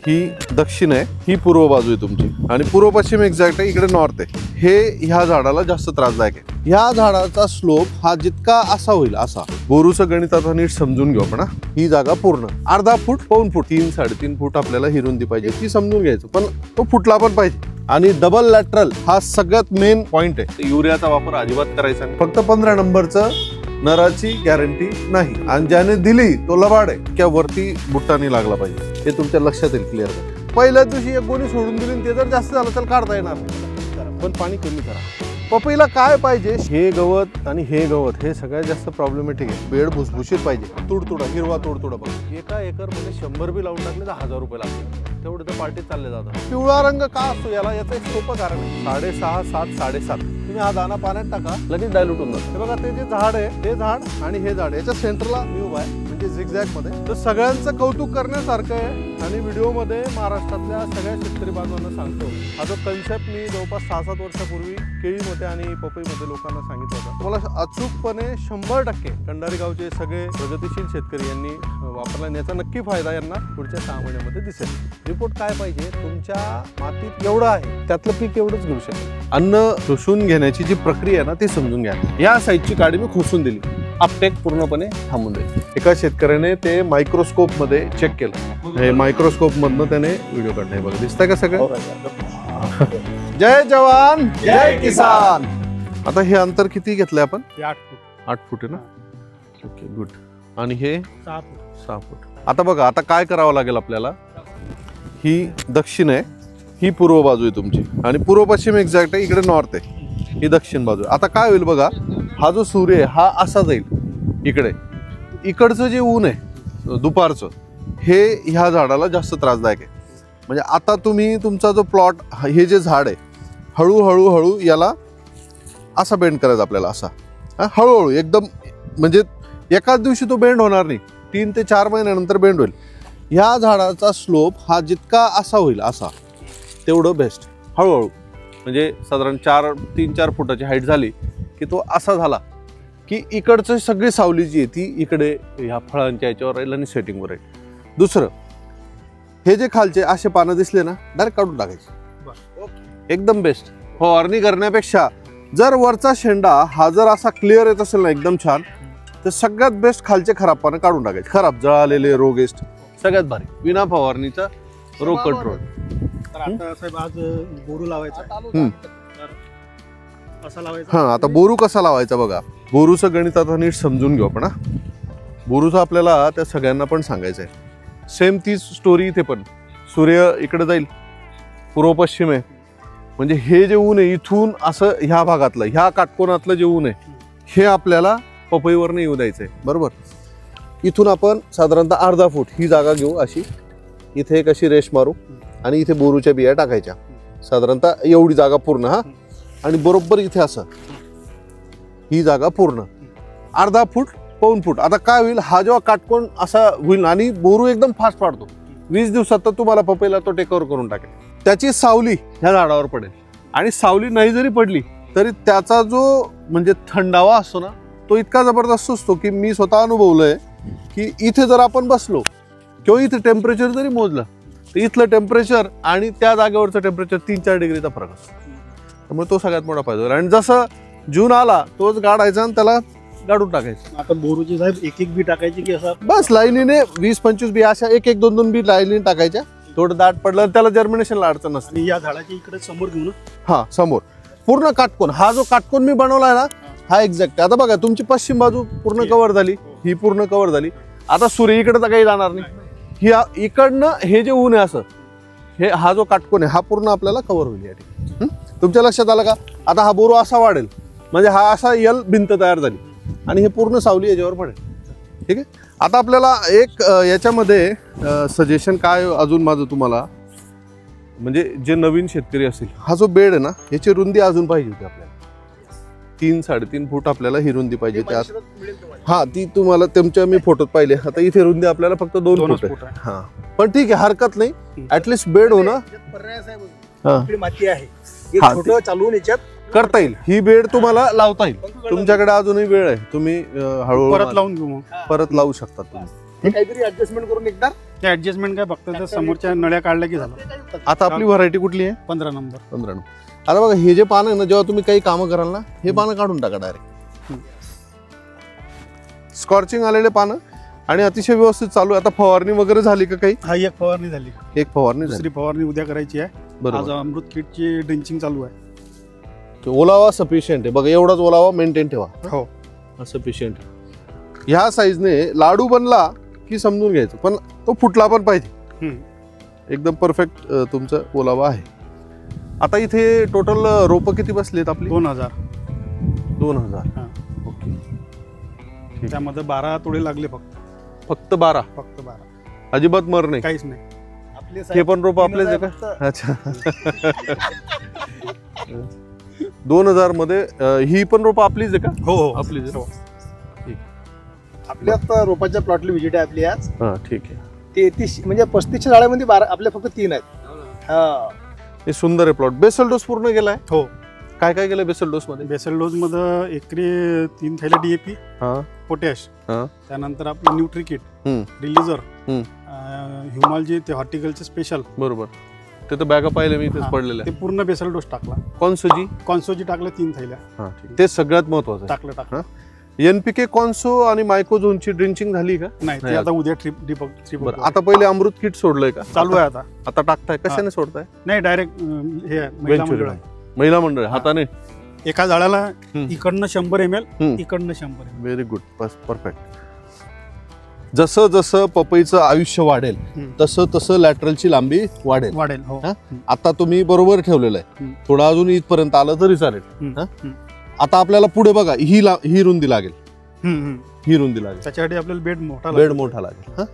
ही दक्षिण आहे, ही पूर्व बाजू आहे तुमची आणि पूर्व पश्चिम एक्झॅक्ट आहे, इकडे नॉर्थ आहे. हे ह्या झाडाला जास्त त्रासदायक आहे. ह्या झाडाचा स्लोप हा जितका असा होईल असा, बोरूचं गणित आता नीट समजून घेऊ आपण. ही जागा पूर्ण अर्धा फूट, पाऊण फूट, 3-3.5 फूट आपल्याला ही रुंदी पाहिजे, ती समजून घ्यायचं. पण तो फुटला पण पाहिजे. आणि डबल लॅटरल हा सगळ्यात मेन पॉइंट आहे. युरियाचा वापर अजिबात करायचा नाही. फक्त 15 नंबरचं नराची गॅरंटी नाही, आणि ज्याने दिली तो लबाड आहे. त्या वरती बुट्टा नाही लागला पाहिजे, हे तुमच्या लक्षात येईल क्लिअर. पहिल्या दिवशी एक गोणी सोडून दिली, ते जर जास्त झालं तर काढता येणार नाही, पण पाणी कमी करा. पपईला काय पाहिजे, हे गवत आणि हे गवत हे सगळ्यात जास्त प्रॉब्लेमॅटिक आहे. बेड भुसभुशीत पाहिजे, तुडतुडा हिरवा तुडतुडा. बघा एका एकर मध्ये 100 बी लावून टाकले तर 1000 रुपये लागतात. तेवढे तर पार्टीत चालले जातात. पिवळा रंग का असतो याला, याचं एक सोपं कारण आहे. 6.5, 7, 7.5 तुम्ही हा दाना पाण्यात टाका, लगेच डायल्यूट होऊन जातं. हे बघा ते जे झाड आहे, ते झाड आणि हे झाड याच्या सेंटरला मी उभा आहे, म्हणजे झिगझॅग मध्ये. तर सगळ्यांचं कौतुक करण्यासारखं आहे. आणि व्हिडिओ मध्ये महाराष्ट्रातल्या सगळ्या शेतकरी बांधवांना सांगतो, हा जो कन्सेप्ट मी जवळपास 6-7 वर्षापूर्वी केळीमध्ये आणि पपईमध्ये लोकांना सांगितलं होतं. तुम्हाला अचूकपणे 100% कंडारी गावचे सगळे प्रगतिशील शेतकरी यांनी वापरला, आणि याचा नक्की फायदा यांना पुढच्या 6 महिन्यामध्ये दिसेल. रिपोर्ट काय पाहिजे, तुमच्या मातीत एवढं आहे त्यातलं पीक एवढंच घेऊ शकेल. अन्न शोषून घेण्याची जी प्रक्रिया आहे ना, ती समजून घ्या. या साईजची काडी मी खोसून दिली, अपटेक पूर्णपणे थांबून जाईल. एका शेतकऱ्याने ते मायक्रोस्कोप मध्ये चेक केलं. हे मायक्रोस्कोप मधनं त्याने व्हिडिओ काढला. बघा दिसतंय का सगळं. जय जवान जय किसान. आता हे अंतर किती घेतलंय आपण? 8 फूट. 8 फूट आहे ना. Okay good. आणि हे 6 फूट. 6 फूट. आता बघा, आता काय करावं लागेल आपल्याला. ही दक्षिण आहे, ही पूर्व बाजू आहे तुमची, आणि पूर्व पश्चिम एक्झॅक्ट आहे, इकडे नॉर्थ आहे, ही दक्षिण बाजू. आता काय होईल बघा, हा जो सूर्य आहे हा असा जाईल इकडे. इकडचं जे ऊन आहे दुपारचं, हे ह्या झाडाला जास्त त्रासदायक आहे. म्हणजे आता तुम्ही तुमचा जो प्लॉट, हे जे झाड आहे, हळूहळू हळू याला असा बेंड करायचा आपल्याला, असा हळूहळू एकदम. म्हणजे एकाच दिवशी तो बेंड होणार नाही, 3 ते 4 महिन्यानंतर बेंड होईल. ह्या झाडाचा स्लोप हा जितका असा होईल असा, तेवढं बेस्ट. हळूहळू म्हणजे साधारण 3-4 फुटाची हाईट झाली की तो असा झाला की इकडचं सगळी सावली जी आहे ती इकडे ह्या फळांच्या याच्यावर राहील आणि सेटिंगवर राहील. दुसरं, हे जे खालचे असे पानं दिसले ना, डायरेक्ट काढून टाकायचे, एकदम बेस्ट. फवारणी करण्यापेक्षा जर वरचा शेंडा हा जर असा क्लिअर येत असेल ना एकदम छान, तर सगळ्यात बेस्ट खालचे खराब पानं काढून टाकायचे. खराब जळालेले रोगेस्ट सगळ्यात भारी, विना फवारणीचा रोग कंट्रोल. आता साहेब आज बोरू लावायचा, असा लावायचा. हा, आता बोरू कसा लावायचा बघा. बोरूचं गणित आता नीट समजून घेऊ आपण. बोरूचं आपल्याला त्या सगळ्यांना पण सांगायचं आहे. सेम तीच स्टोरी इथे पण. सूर्य इकडे जाईल, पूर्व पश्चिम आहे, म्हणजे हे जे ऊन आहे इथून असं ह्या भागातलं, ह्या काटकोनातलं जे ऊन आहे, हे आपल्याला पपईवर नाही येऊ द्यायचंय. बरोबर. इथून आपण साधारणतः अर्धा फूट ही जागा घेऊ, अशी इथे एक अशी रेष मारू, आणि इथे बोरूच्या बिया टाकायच्या, साधारणतः एवढी जागा पूर्ण. हा, आणि बरोबर इथे असं ही जागा पूर्ण अर्धा फूट, पाऊण फूट. आता काय होईल, हा जेव्हा काटकोन असा होईल आणि बोरू एकदम फास्ट वाढतो, 20 दिवसात तर तुम्हाला पपईला तो टेकओव्हर करून टाकेल. त्याची सावली ह्या झाडावर पडेल, आणि सावली नाही जरी पडली तरी त्याचा जो म्हणजे थंडावा असतो ना, तो इतका जबरदस्त असतो की मी स्वतः अनुभवलंय की इथे जर आपण बसलो किंवा इथे टेम्परेचर जरी मोजलं तर इथलं टेम्परेचर आणि त्या जागेवरचं टेम्परेचर 3-4 डिग्रीचा फरक असतो. त्यामुळे तो सगळ्यात मोठा फायदा. आणि जसं जून आला तोच गाडायचा आणि त्याला गाडून टाकायचं. आता बोरूची साहेब एक बी टाकायची की असं बस लाईनीने 20-25 बी अशा 1-2 बी लाईनीने टाकायच्या. थोडं दाट पडलं त्याला जर्मिनेशनला अडचण नसते. आणि या झाडाच्या इकडे समोर घेऊन, हा समोर पूर्ण काटकोन, हा जो काटकोन मी बनवलाय ना, हा एक्झॅक्ट. आता बघा तुमची पश्चिम बाजू पूर्ण कव्हर झाली, ही पूर्ण कव्हर झाली. आता सूर्य इकडे तर काही जाणार नाही. ही इकडनं हे जे ऊन आहे असं, हे हा जो काटकोन आहे हा पूर्ण आपल्याला कव्हर होईल या ठिकाणी. तुमच्या लक्षात आलं का. आता हा बोरू असा वाढेल, म्हणजे हा असा यल भिंत तयार झाली, आणि हे पूर्ण सावली याच्यावर पडेल. ठीक आहे. आता आपल्याला एक याच्यामध्ये सजेशन काय अजून माझं तुम्हाला, म्हणजे जे नवीन शेतकरी असतील, हा जो बेड आहे ना, याची रुंदी अजून पाहिजे होती आपल्याला. 3-3.5 फूट आपल्याला ही रुंदी पाहिजे. त्यात हा ती तुम्हाला तुमच्या मी फोटोत पाहिले. आता इथे रुंदी आपल्याला फक्त 2 फूट आहे. हा, पण ठीक आहे, हरकत नाही. ऍटलिस्ट बेड होणं माती आहे, चालवून याच्यात करता येईल. ही बेड तुम्हाला लावता येईल. तुमच्याकडे अजूनही वेळ आहे, तुम्ही हळूहळू परत लावून घेऊ, परत लावू शकता तुम्ही. ते काहीतरी ऍडजस्टमेंट करून एकदा ते ऍडजस्टमेंट काय फक्त त्या समोरच्या नळ्या काढल्या की झालं. आता आपली व्हरायटी कुठली आहे? 15 नंबर. 15 नंबर. आता बघा हे जे पान आहे ना, जेव्हा तुम्ही काही कामं कराल ना, हे पानं काढून टाका डायरेक्ट. स्कॉर्चिंग आलेले पानं आणि अतिशय व्यवस्थित चालू आहे. आता फवारणी वगैरे झाली का काही? हा, एक फवारणी झाली. एक फवारणी झाली. दुसरी फवारणी उद्या करायची आहे. आज बरोबर. अमृत किटची ड्रिंचिंग चालू आहे. ओलावा सफिशियंट आहे बघा, एवढाच ओलावा मेंटेन ठेवा. हो, सफिशियंट. ह्या साईजने लाडू बनला की समजून घ्यायचं, पण तो फुटला पण पाहिजे. एकदम परफेक्ट तुमचं ओलावा आहे. आता इथे टोटल रोपं किती बसलेत आपली? 2000. 2000. हा. ओके. त्यामध्ये 12 तोडे लागले फक्त. फक्त 12? फक्त 12. अजिबात मर नाही? काहीच नाही. आपले हे पण रोप आपलेच आहे का? अच्छा. 2000 मध्ये ही पण रोप आपलीच आहे का? हो हो, आपलीच आहे. आपल्या आता रोपाच्या प्लॉटली व्हिजिट आहे आपली आज. हा, ठीक आहे. 33 म्हणजे 35 झाडामध्ये 12 आपले फक्त 3 आहेत. हा, हे सुंदर आहे प्लॉट. बेसल डोस पूर्ण केलाय? हो. काय काय केलं बेसल डोस मध्ये? बेसल डोस मध्ये एकरी 3 थैल्या DAP, हा, पोटॅश, हा, त्यानंतर आपलं न्यूट्री किट, रिलीजर, ह्युमालजी ते हॉर्टिकल्चर स्पेशल. बरोबर. ते तर बॅगा पाहिले मी, इथेच पडलेलं ते आहे. पूर्ण बेसल डोस टाकला. कॉन्सोजी टाकलं 3 थैल्या. हा, ठीक. ते सगळ्यात महत्वाचं टाकलं. NPK कॉन्सो आणि मायकोझोनची ड्रिंचिंग झाली का? नाही, ते आता उद्या ट्रिप. बरं. आता पहिले अमृत किट सोडलंय का? चालू आहे आता. आता टाकताय? कशाने सोडताय? नाही, डायरेक्ट हे महिला मंडळ आहे. महिला मंडळ हाताने? एका झाडाला इकडनं 100 ml, इकडनं 100 ml. Very good. परफेक्ट. जसं जसं पपईचं आयुष्य वाढेल तसं तसं लॅटरलची लांबी वाढेल. हो. आता तुम्ही बरोबर ठेवलेलं आहे. थोडं अजून इथपर्यंत आलं तरी चालेल. आता आपल्याला पुढे बघा, ही रुंदी लागेल. ही रुंदी लागेल. त्याच्यासाठी आपल्याला बेड मोठा लागेल.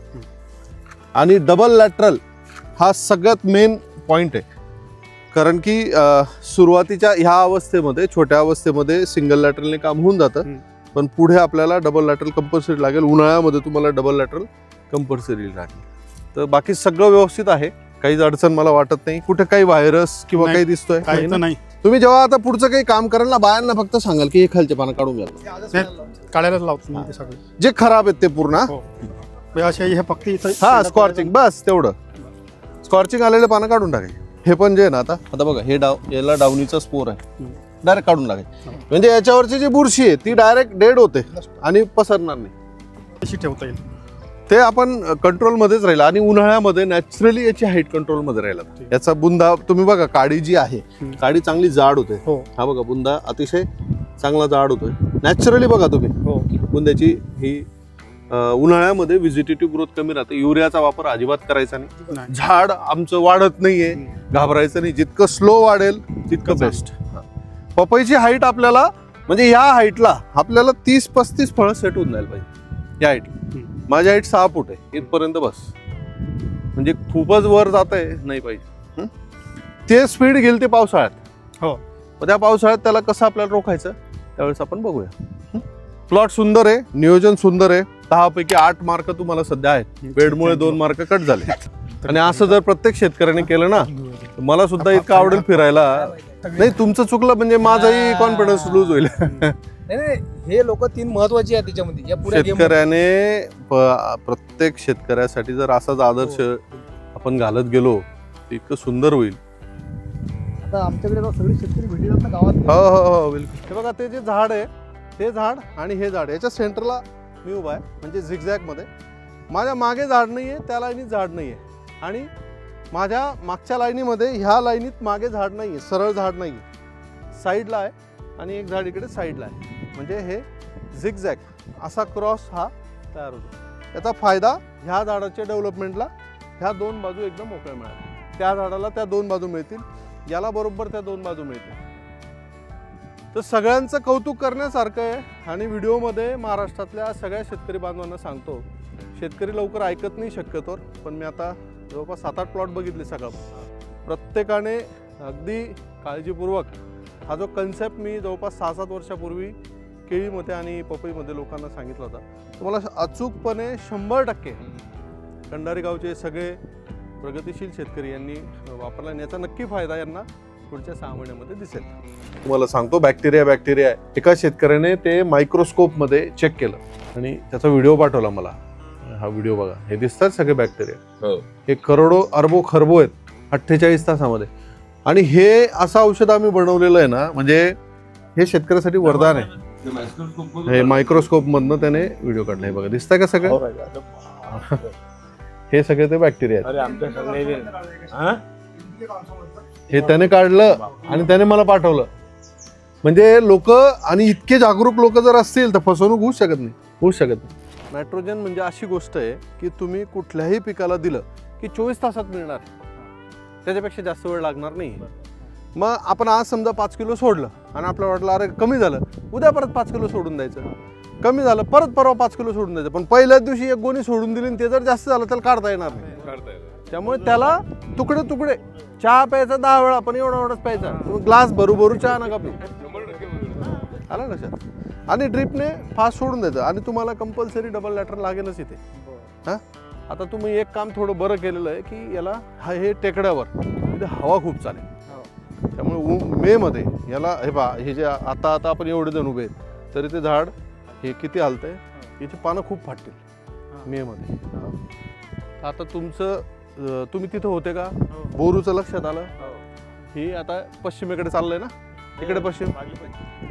आणि डबल लॅटरल हा सगळ्यात मेन पॉइंट आहे. कारण की सुरुवातीच्या ह्या अवस्थेमध्ये, छोट्या अवस्थेमध्ये सिंगल लॅटरलने काम होऊन जातं, पण पुढे आपल्याला डबल लॅटरल कंपल्सरी लागेल. उन्हाळ्यामध्ये तुम्हाला डबल लॅटरल कंपल्सरी लागेल. तर बाकी सगळं व्यवस्थित आहे, काहीच अडचण मला वाटत नाही. कुठे काही व्हायरस किंवा काही दिसतोय? नाही. तुम्ही जेव्हा आता पुढचं काही काम कराल ना, बायांना फक्त सांगाल की हे खालचे पानं काढून घ्या, काढायलाच लावतो ते सगळे जे खराब आहेत ते पूर्ण. हे फक्त इथं हा, स्कॉर्चिंग, बस तेवढं. स्कॉर्चिंग आलेले पानं काढून टाकायचे. हे पण जे आहे ना, आता बघा, हे याला डाउनीचा स्पोर आहे, डायरेक्ट काढून टाकायचे. म्हणजे याच्यावरची जी बुरशी आहे ती डायरेक्ट डेड होते आणि पसरणार नाही. कशी ठेवता येईल ते आपण कंट्रोलमध्येच राहील. आणि उन्हाळ्यामध्ये नॅचरली याची हाईट कंट्रोलमध्ये राहिला. याचा बुंदा तुम्ही बघा, काडी जी आहे, काडी चांगली जाड होते. हा बघा, बुंदा अतिशय चांगला जाड होतोय नॅचरली. बघा तुम्ही, बुंद्याची ही उन्हाळ्यामध्ये व्हिजिटेटिव्ह ग्रोथ कमी राहते. युरियाचा वापर अजिबात करायचा नाही. झाड आमचं वाढत नाहीये, घाबरायचं नाही. जितकं स्लो वाढेल तितकं बेस्ट. पपईची हाईट आपल्याला, म्हणजे या हाईटला आपल्याला 30-35 फळं सेट होऊन जायला पाहिजे. या हाईटला माझी हाईट 6 फूट आहे, इथपर्यंत बस. म्हणजे खूपच वर जात आहे नाही पाहिजे. ते स्पीड गेल ते पावसाळ्यात. हो, त्या पावसाळ्यात त्याला कसं आपल्याला रोखायचं त्यावेळेस आपण बघूया. प्लॉट सुंदर आहे, नियोजन सुंदर आहे. 10 पैकी 8 मार्क तुम्हाला सध्या आहेत. बेडमुळे 2 मार्क कट झाले. आणि असं जर प्रत्येक शेतकऱ्याने केलं ना, मला सुद्धा इतकं आवडेल फिरायला. नाही, तुमचं चुकलं म्हणजे माझाही कॉन्फिडन्स लूज होईल. हे लोक 3 महत्वाची आहेत त्याच्यामध्ये. शेतकऱ्याने प्रत्येक शेतकऱ्यासाठी जर असाच आदर्श आपण घालत गेलो तर इतकं सुंदर होईल. आता आमच्याकडे सगळे शेतकरी भेटतात ना गावात. हो, बिलकुल. हे बघा, ते जे झाड आहे, ते झाड आणि हे झाड, याच्या सेंटरला मी उभा आहे, म्हणजे झिगझॅग मध्ये. माझ्या मागे झाड नाहीये, त्या लाईनीत झाड नाहीये, आणि माझ्या मागच्या लाईनीमध्ये ह्या लाईनीत मागे झाड नाहीये, सरळ झाड नाहीये, साईडला आहे, आणि एक झाड इकडे साईडला आहे. म्हणजे हे झिगझॅग असा क्रॉस हा तयार होतो. याचा फायदा ह्या झाडाच्या डेव्हलपमेंटला ह्या 2 बाजू एकदम मोकळ्या मिळाल्या. त्या झाडाला त्या 2 बाजू मिळतील, याला बरोबर त्या 2 बाजू मिळतील. तर सगळ्यांचं कौतुक करण्यासारखं आहे. आणि व्हिडिओमध्ये महाराष्ट्रातल्या सगळ्या शेतकरी बांधवांना सांगतो, शेतकरी लवकर ऐकत नाही शक्यतोवर, पण मी आता जवळपास 7-8 प्लॉट बघितले. सगळं प्रत्येकाने अगदी काळजीपूर्वक हा जो कन्सेप्ट मी जवळपास 6-7 वर्षापूर्वी केळीमध्ये आणि पपईमध्ये लोकांना सांगितला होता, तुम्हाला अचूकपणे 100% कंडारी गावचे सगळे प्रगतिशील शेतकरी यांनी वापरला. आणि याचा नक्की फायदा यांना पुढच्या 6 महिन्यामध्ये दिसेल. तुम्हाला सांगतो, बॅक्टेरिया आहे. एका शेतकऱ्याने ते मायक्रोस्कोपमध्ये चेक केलं आणि त्याचा व्हिडिओ पाठवला मला. हा व्हिडिओ बघा, हे दिसतात सगळे बॅक्टेरिया, हो. हे करोडो अरबो खरबो आहेत 48 तासामध्ये. आणि हे असं औषध आम्ही बनवलेलं आहे ना, म्हणजे हे शेतकऱ्यासाठी वरदान आहे. हे मायक्रोस्कोप मधनं त्याने व्हिडिओ काढला. हे बघा, दिसतंय का सगळं? हे सगळे ते बॅक्टेरिया आहेत. हे त्याने काढलं आणि त्याने मला पाठवलं. म्हणजे लोक, आणि इतके जागरूक लोक जर असतील तर फसवणूक होऊ शकत नाही. नायट्रोजन म्हणजे अशी गोष्ट आहे की तुम्ही कुठल्याही पिकाला दिलं की 24 तासात मिळणार, त्याच्यापेक्षा जास्त वेळ लागणार नाही. मग आपण आज समजा 5 किलो सोडलं आणि आपल्याला वाटलं अरे कमी झालं, उद्या परत 5 किलो सोडून द्यायचं. कमी झालं, परत परवा 5 किलो सोडून द्यायचं. पण पहिल्याच दिवशी एक गोणी सोडून दिली आणि ते जर जास्त झालं त्याला काढता येणार नाही. त्यामुळे त्याला तुकडे तुकडे, चहा प्यायचा 10 वेळा, पण एवढाच प्यायचा. ग्लास भरू चहा नका पिऊ. आला लक्षात? आणि ड्रिपने फास्ट सोडून द्यायचं. आणि तुम्हाला कंपल्सरी डबल लॅटरल लागेलच इथे. हां, आता तुम्ही एक काम थोडं बरं केलेलं आहे की याला हे टेकड्यावर इथे हवा खूप चालेल. त्यामुळे मे मध्ये याला हे पहा, हे जे आता आपण एवढे जण उभे आहेत तरी ते झाड हे किती हलतंय, याची पानं खूप फाटतील मे मध्ये. आता तुम्ही तिथं होते का? बोरूचं लक्षात आलं? ही आता पश्चिमेकडे चाललंय ना, इकडे पश्चिम,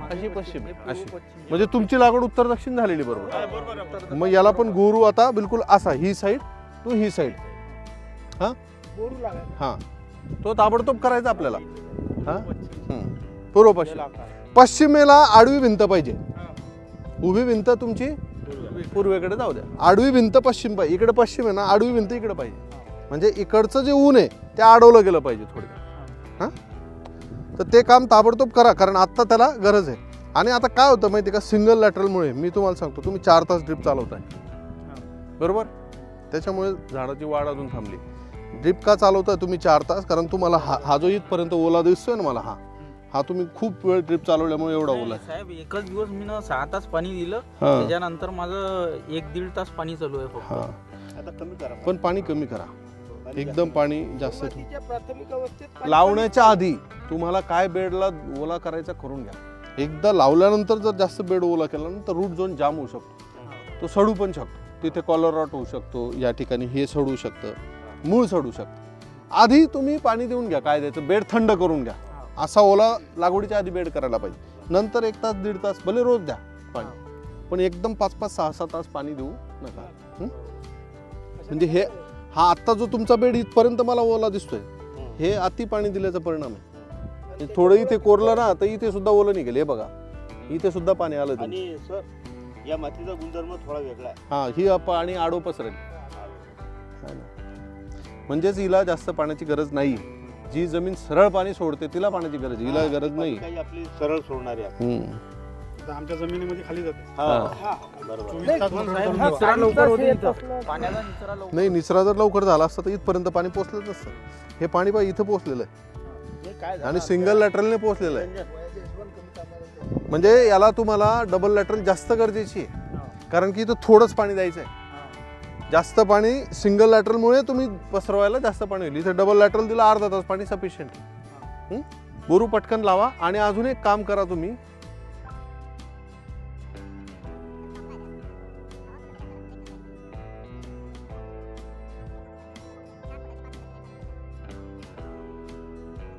अशी पश्चिम अशी, म्हणजे तुमची लागवड उत्तर दक्षिण झालेली बरोबर. मग याला पण गोरू आता बिलकुल असा, ही साईड टू ही साईड. हा हा, तो ताबडतोब करायचा आपल्याला. हा, पूर्व पश्चिम. पश्चिमेला आडवी भिंत पाहिजे, उभी भिंत तुमची पूर्वेकडे जाऊ द्या. आडवी भिंत पश्चिम पाहिजे. इकडे पश्चिम आहे ना, आडवी भिंत इकडे पाहिजे. म्हणजे इकडचं जे ऊन आहे ते अडवलं गेलं पाहिजे थोडं. हां, तर ते काम ताबडतोब करा, कारण आत्ता त्याला गरज आहे. आणि आता काय होतं माहिती का, सिंगल लॅटरलमुळे मी तुम्हाला सांगतो, तुम्ही 4 तास ड्रिप चालवताय बरोबर, त्याच्यामुळे झाडाची वाढ अजून थांबली. ड्रिप का चालवताय तुम्ही 4 तास? कारण तुम्हाला हा जो इथपर्यंत ओला दिसतोय ना मला, हा तुम्ही खूप वेळ ड्रिप चालवल्यामुळे एवढा ओला. साहेब, एकच दिवस मी 6 तास पाणी दिलं, त्याच्यानंतर माझं 1-1.5 तास पाणी चालू आहे फक्त. आता कमी करा, पण पाणी कमी करा, एकदम पाणी जास्त. लावण्याच्या आधी तुम्हाला काय बेडला ओला करायचा करून घ्या. एकदा लावल्यानंतर जर जास्त बेड ओला केला ना तर रूट झोन जाम होऊ शकतो, तो सडू पण शकतो. तिथे कॉलर रॉट होऊ शकतो, या ठिकाणी हे सडू शकतं, मूळ सडू शकतं. आधी तुम्ही पाणी देऊन घ्या. काय द्यायचं, बेड थंड करून घ्या. असा ओला लागवडीच्या आधी बेड करायला पाहिजे. नंतर 1 तास 1.5 तास भले रोज द्या पाणी, पण एकदम 5-5, 6-6 तास पाणी देऊ नका. म्हणजे हे हा आत्ता जो तुमचा बेड इथपर्यंत मला ओला दिसतोय, हे अति पाणी दिल्याचा परिणाम आहे. थोडं इथे कोरलं ना तर इथे सुद्धा ओलं निघेल. हे बघा, इथे सुद्धा पाणी आलं. आणि सर, या मातीचा गुणधर्म थोडा वेगळा आहे. हा, ही पाणी आडो पसरेल. म्हणजेच हिला जास्त पाण्याची गरज नाही. जी जमीन सरळ पाणी सोडते तिला पाण्याची गरज, हिला गरज नाही. काही आपली सरळ सोडणारी आहे. आमच्या जमिनीमध्ये खाली जाते. नाही, निचरा जर लवकर झाला असता तर इथपर्यंत पाणी पोहोचलंच नसतं. हे पाणी पाहिजे इथं पोहोचलेलं आहे आणि सिंगल लॅटरलने पोहोचलेलं आहे. म्हणजे याला तुम्हाला डबल लॅटरल जास्त गरजेची आहे, कारण की इथं थोडंच पाणी द्यायचं आहे. जास्त पाणी सिंगल लॅटरलमुळे तुम्ही पसरवायला जास्त पाणी होईल. इथे डबल लॅटरल दिला, अर्धा तास पाणी सफिशियंट. बोरू पटकन लावा. आणि अजून एक काम करा तुम्ही,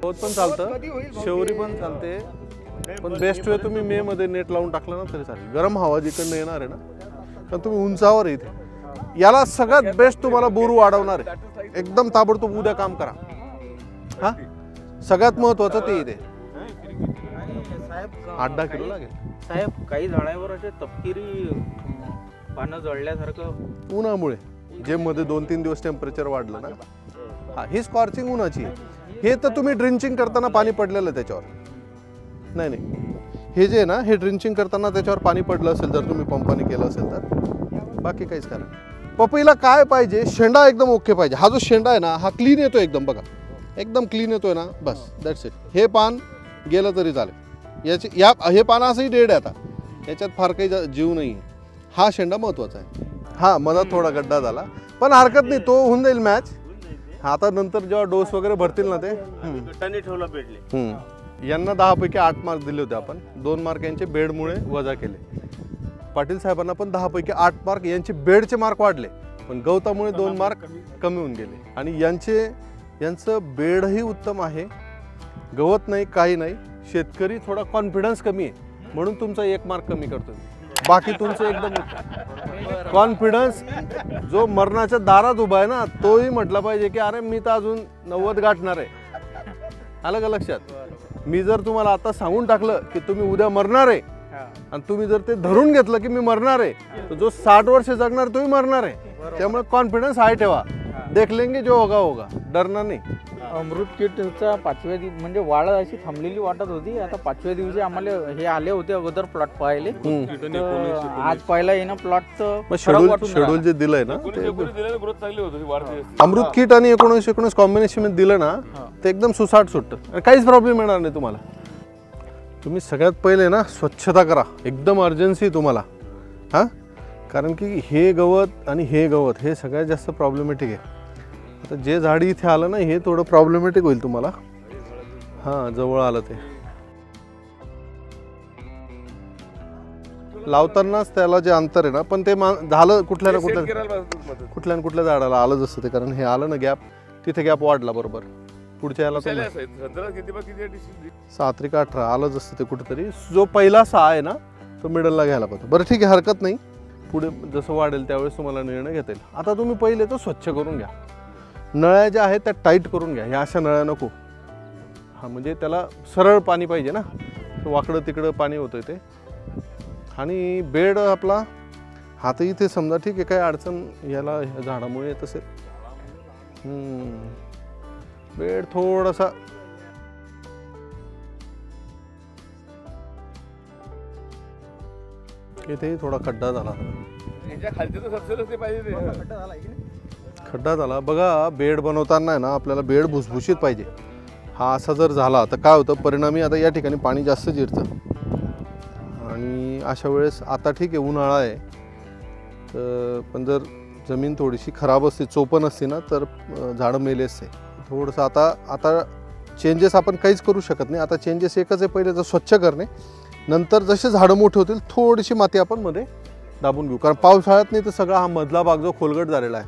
पण चालतं, शेवरी पण चालते, पण बेस्ट वे तुम्ही मे मध्ये नेट लावून टाकलं ना तरी चालेल. गरम हवा जिकडनं येणार आहे ना, कारण तुम्ही उंचावर आहे इथे. याला सगळ्यात बेस्ट तुम्हाला बोरू वाढवणार आहे. एकदम ताबडतोब उद्या काम करा. हा, सगळ्यात महत्वाचं ते इथे 8-10 किलो लागेल. साहेब, काही झाडावर असे तपकिरी पानं जळल्यासारखं उन्हामुळे, जे मध्ये 2-3 दिवस टेम्परेचर वाढलं ना, हा, ही स्कॉर्चिंग उन्हाची आहे. हे तर तुम्ही ड्रिंचिंग करताना पाणी पडलेलं त्याच्यावर. नाही, हे जे आहे ना, हे ड्रिंचिंग करताना त्याच्यावर पाणी पडलं असेल, जर तुम्ही पंपाने केलं असेल तर. बाकी काहीच कारण. पपईला काय पाहिजे, शेंडा एकदम ओके पाहिजे. हा जो शेंडा आहे ना, हा क्लीन येतोय एकदम. बघा, एकदम क्लीन येतोय ना, बस दॅट्स इट. हे पान गेलं तरी चालेल. हे पान असंही डेड आहे आता, याच्यात फार काही जीव नाही आहे. हा शेंडा महत्वाचा आहे. हा, मधात थोडा गड्डा झाला पण हरकत नाही, तो होऊन जाईल मॅच. आता नंतर जेव्हा डोस वगैरे भरतील ना ते ठेवला भेटले. यांना 10 पैकी 8 मार्क दिले होते आपण. 2 मार्क यांचे बेडमुळे वजा केले. पाटील साहेबांना पण 10 पैकी 8 मार्क यांचे बेडचे मार्क वाढले. पण गवतामुळे 2 मार्क कमी होऊन गेले. आणि यांचं बेडही उत्तम आहे, गवत नाही काही नाही. शेतकरी थोडा कॉन्फिडन्स कमी आहे म्हणून तुमचा 1 मार्क कमी करतो. बाकी तुमचं एकदम कॉन्फिडन्स. जो मरणाच्या दारात उभा आहे ना तोही म्हटलं पाहिजे की अरे मी तर अजून 90 गाठणार आहे. आलं का लक्षात? मी जर तुम्हाला आता सांगून टाकलं की तुम्ही उद्या मरणार आहे आणि तुम्ही जर ते धरून घेतलं की मी मरणार आहे, तर जो 60 वर्ष जगणार तोही मरणार आहे. त्यामुळे कॉन्फिडन्स हाय ठेवा. देख लेंगे जो होगा होगा, डरना नाही. अमृत किटचा 5व्या दिवशी म्हणजे वाढ अशी थांबलेली वाटत होती. आता 5व्या दिवशी आम्हाला हे आले होते अगोदर प्लॉट पाहिले. आज पाहिला येणं प्लॉट तर शेड्यूल जे दिलंय ना अमृत किट आणि 1919 कॉम्बिनेशन मध्ये दिलं ना ते एकदम सुसाट सुटतं, काहीच प्रॉब्लेम येणार नाही तुम्हाला. तुम्ही सगळ्यात पहिले ना स्वच्छता करा, एकदम अर्जन्सी तुम्हाला. हां, कारण की हे गवत आणि हे गवत हे सगळ्यात जास्त प्रॉब्लेमॅटिक आहे. आता जे झाड इथे आलं ना हे थोडं प्रॉब्लेमॅटिक होईल तुम्हाला. हां, जवळ आलं ते लावतानाच त्याला जे अंतर आहे ना, पण ते झालं कुठल्या ना कुठल्या झाडाला आलं जसं ते. कारण हे आलं ना गॅप, तिथे गॅप वाढला बरोबर. पुढच्या याला 7 का 18 आलं जसं ते कुठेतरी. जो पहिला 6 आहे ना तो मिडलला घ्यायला पाहिजे. बरं ठीक आहे, हरकत नाही. पुढे जसं वाढेल त्यावेळेस तुम्हाला निर्णय घेता येईल. आता तुम्ही पहिले तो स्वच्छ करून घ्या. नळ्या ज्या आहेत त्या टाईट करून घ्या. ह्या अशा नळ्या नको. हां, म्हणजे त्याला सरळ पाणी पाहिजे ना, वाकडं तिकडं पाणी होतं ते. आणि बेड आपला हात इथे समजा ठीक आहे, काही अडचण याला झाडामुळे येत असेल. बेड थोडासा इथे थोडा खड्डा झाला. खड्डा झाला बघा. बेड बनवताना आहे ना आपल्याला बेड भुसभुशीत पाहिजे. हा असा जर झाला तर काय होतं परिणामी, आता या ठिकाणी पाणी जास्त जिरतं. आणि अशा वेळेस आता ठीक आहे उन्हाळा आहे तर, पण जर जमीन थोडीशी खराब असते, चोपण असते ना, तर झाडं मेले असते. थोडंसं आता चेंजेस आपण काहीच करू शकत नाही. आता चेंजेस एकच आहे, पहिले तर स्वच्छ करणे. नंतर जसे झाडं मोठे होतील थोडीशी माती आपण मध्ये दाबून घेऊ. कारण पावसाळ्यात नाही तर सगळा हा मधला भाग जो खोलगट झालेला आहे,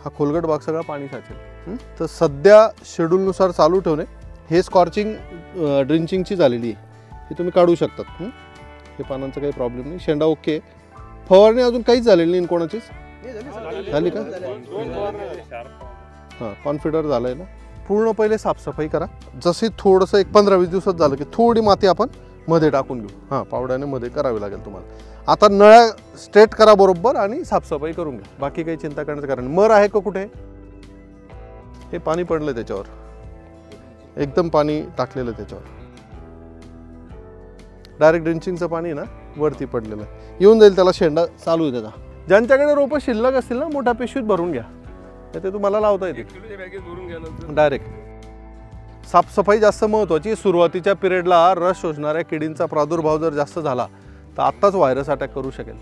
हा खोलगट भाग सगळा पाणी साचेल. तर सध्या शेड्यूलनुसार चालू ठेवणे. हे स्कॉर्चिंग ड्रिंचिंगची झालेली आहे, हे तुम्ही काढू शकतात. हे पानांचा काही प्रॉब्लेम नाही. शेंडा ओके. फवारणी अजून काहीच झालेली नाही कोणाचीच झाली का? हां, कॉन्फिडर झालं आहे ना. पूर्ण पहिले साफसफाई करा. जशी थोडंसं एक 15-20 दिवसात झालं की थोडी माती आपण मध्ये टाकून घेऊ. हां, पावड्याने मध्ये करावी लागेल तुम्हाला. आता नळ्या स्ट्रेट करा बरोबर आणि साफसफाई करून घ्या. बाकी काही चिंता करण्याचं कारण. मर आहे का कुठे? हे पाणी पडलं त्याच्यावर, एकदम पाणी टाकलेलं त्याच्यावर. डायरेक्ट ड्रिंचिंगचं पाणी ना वरती पडलेलं आहे. येऊन जाईल त्याला, शेंडा चालू आहे त्याचा. ज्यांच्याकडे रोपं शिल्लक असतील ना मोठ्या पिशवीत भरून घ्या, ते तुम्हाला लावता येते डायरेक्ट. साफसफाई जास्त महत्त्वाची. सुरुवातीच्या पिरियडला रस शोषणाऱ्या किडींचा प्रादुर्भाव जर जास्त झाला तर आत्ताच व्हायरस अटॅक करू शकेल.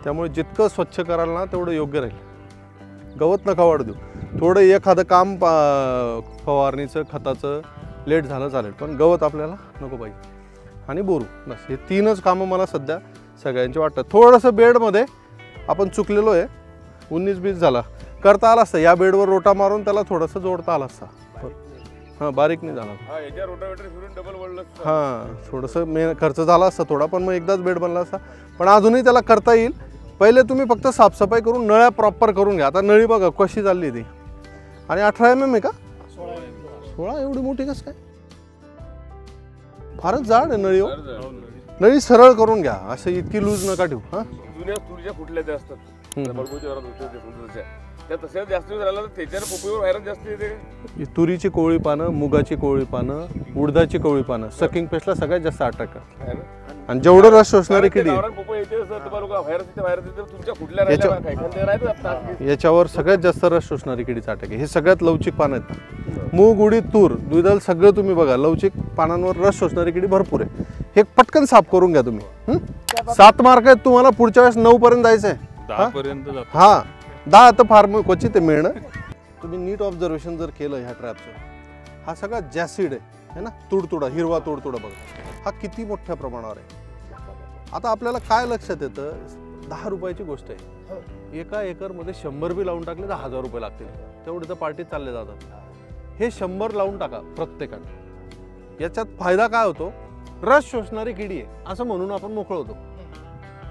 त्यामुळे जितकं स्वच्छ कराल ना तेवढं योग्य राहील. गवत नका वाढू देऊ. थोडं एखादं काम फवारणीचं खताचं लेट झालं चालेल, पण गवत आपल्याला नको पाहिजे. आणि बोरू, बस हे 3च कामं मला सध्या सगळ्यांची वाटतात. थोडंसं बेडमध्ये आपण चुकलेलो आहे, 19-20 झाला. करता आला असता या बेडवर रोटा मारून त्याला थोडंसं जोडता आला असता. हां, बारीक नाही झाला. हां, थोडंसं खर्च झाला असता थोडा, पण मग एकदाच बेड बनला असता. पण अजूनही त्याला करता येईल. पहिले तुम्ही फक्त साफसफाई करून नळ्या प्रॉपर करून घ्या. आता नळी बघा कशी चालली ती. आणि 18 mm आहे का? 16 एवढी मोठी कसं काय? फारच जाड आहे नळी. नळी सरळ करून घ्या, असं इतकी लूज नका ठेवू. हां, जुन्या तुरीच्या फुटल्या त्या असतात, त्या तशाच जास्त झाला तर त्याच्यावर पोपईवर व्हायरस जास्त येते. तुरीची कोवळी पानं, मुगाची कोवळी पानं, उडदाची कोवळी पानं सकिंग पेस्टला सगळ्यात जास्त अटॅक करतात. आणि जेवढं रस शोषणारी किडी याच्यावर सगळ्यात जास्त रस शोषणारी किडीचा अटॅक आहे. हे सगळ्यात लवचिक पानं आहेत. मूग, उडीद, तूर, द्विदल सगळं तुम्ही बघा, लवचिक पानांवर रस शोषणारी किडी भरपूर आहे. हे पटकन साफ करून घ्या तुम्ही. 7 मार्क आहेत तुम्हाला, पुढच्या वेळेस 9 पर्यंत जायचं आहे. 10 पर्यंत. हां, 10 तर फार क्वचित आहे मिळणं. तुम्ही नीट ऑब्झर्वेशन जर केलं ह्या ट्रॅपचं, हा सगळा जॅसिड आहे ना, तुडतुडा, हिरवा तुडतुडा बघा, हा किती मोठ्या प्रमाणावर आहे. आता आपल्याला काय लक्षात येतं, 10 रुपयाची गोष्ट आहे. एका एकरमध्ये 100 बी लावून टाकले तर 1000 रुपये लागतील. तेवढे तर पार्टीत चालले जातात. हे 100 लावून टाका प्रत्येकाने. याच्यात फायदा काय होतो, रस शोषणारी किडी आहे असं म्हणून आपण मोकळ होतो.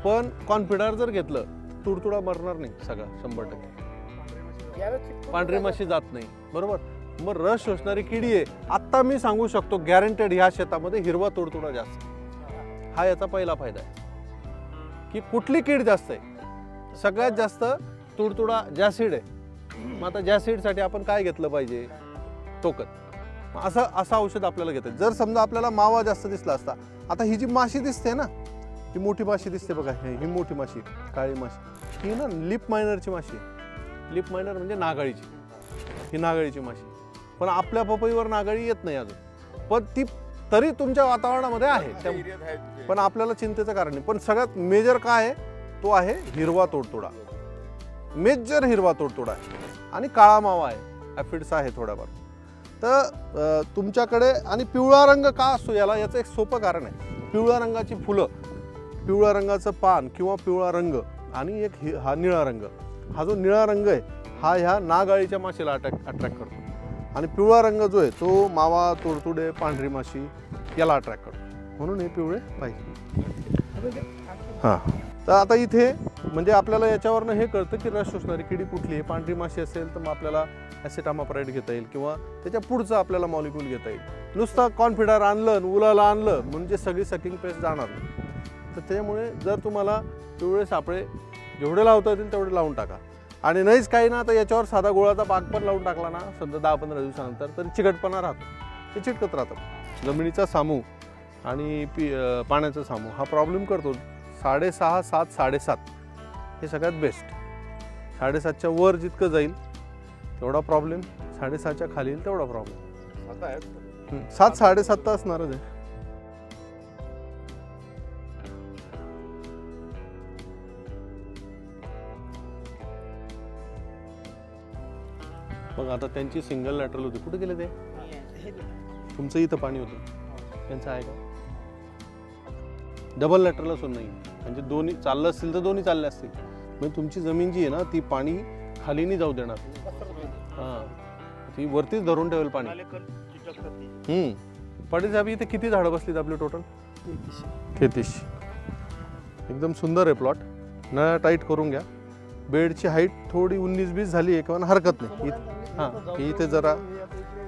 पण कॉन्फिडर जर घेतलं तुडतुडा मरणार नाही सगळा 100%. पांढरी माशी जात नाही, बरोबर. मग रस शोषणारी किडी आहे. आता मी सांगू शकतो गॅरंटेड ह्या शेतामध्ये हिरवा तुडतुडा जास्त. हा याचा पहिला फायदा आहे की कुठली कीड जास्त आहे. सगळ्यात जास्त तुडतुडा जॅसिड आहे. मग आता जॅसिडसाठी आपण काय घेतलं पाहिजे, टोकन. असं औषध आपल्याला घेतं. जर समजा आपल्याला मावा जास्त दिसला असता, आता ही जी माशी दिसते ना, ही मोठी माशी दिसते बघा, ही मोठी माशी, काळी माशी, ही ना लिप मायनरची माशी आहे. लिप मायनर म्हणजे नागाळीची, ही नागाळीची माशी. पण आपल्या पपईवर नागाळी येत नाही अजून, पण ती तरी तुमच्या वातावरणामध्ये आहे. पण आपल्याला चिंतेचं कारण नाही. पण सगळ्यात मेजर काय आहे, तो आहे हिरवा तोडतोडा. मेजर हिरवा तोडतोडा आहे आणि काळा मावा आहे, ॲफिड्स आहे थोड्याफार. तर तुमच्याकडे आणि पिवळा रंग का असतो याला, याचं एक सोपं कारण आहे. पिवळ्या रंगाची फुलं, पिवळ्या रंगाचं पान किंवा पिवळा रंग आणि एक हा निळा रंग. हा जो निळा रंग आहे हा ह्या नागाळीच्या माशीला अट्रॅक्ट करतो. आणि पिवळा रंग जो आहे तो मावा, तुडतुडे, पांढरी माशी याला अट्रॅक्ट करतो. म्हणून हे पिवळे पाहिजे. हां, तर आता इथे म्हणजे आपल्याला याच्यावरनं हे कळतं की रस शोषणारी किडी कुठली आहे. पांढरी माशी असेल तर मग आपल्याला ॲसिटामाप्राइड घेता येईल किंवा त्याच्या पुढचं आपल्याला मॉलिक्यूल घेता येईल. नुसतं कॉन्फिडर आणलं, उलाला आणलं म्हणजे सगळी सकिंग पेस्ट जाणार नाही. तर त्यामुळे जर तुम्हाला पिवळे सापळे जेवढे लावता येतील तेवढे लावून टाका. आणि नाहीच काही ना, तर याच्यावर साधा गोळाचा पाक पण लावून टाकला ना, समजा 10-15 दिवसानंतर, तरी चिकटपणा राहतो. ते चिटकत राहतं. जमिनीचा सामू आणि पाण्याचा सामू हा प्रॉब्लेम करतो. 6.5, 7, 7.5 हे सगळ्यात बेस्ट. 7.5च्या वर जितकं जाईल तेवढा प्रॉब्लेम, 6.5च्या खाली येईल तेवढा प्रॉब्लेम. 7, 7.5 तर असणारच आहे. मग आता त्यांची सिंगल लॅटरल होती, कुठे गेले ते? तुमचं इथं पाणी होतं, त्यांचं आहे का? डबल लॅटरल असून नाही, म्हणजे दोन्ही चाललं असतील तर दोन्ही चालले असतील. म्हणजे तुमची जमीन जी आहे ना ती पाणी खाली नाही जाऊ देणार. हां, ती वरतीच धरून ठेवेल पाणी. पाटील साहेब इथे किती झाडं बसलीत आपली टोटल? 33. एकदम सुंदर आहे प्लॉट. नळ्या टाईट करून घ्या. बेडची हाईट थोडी 19-20 झाली आहे किंवा हरकत नाही. हां, इथे जरा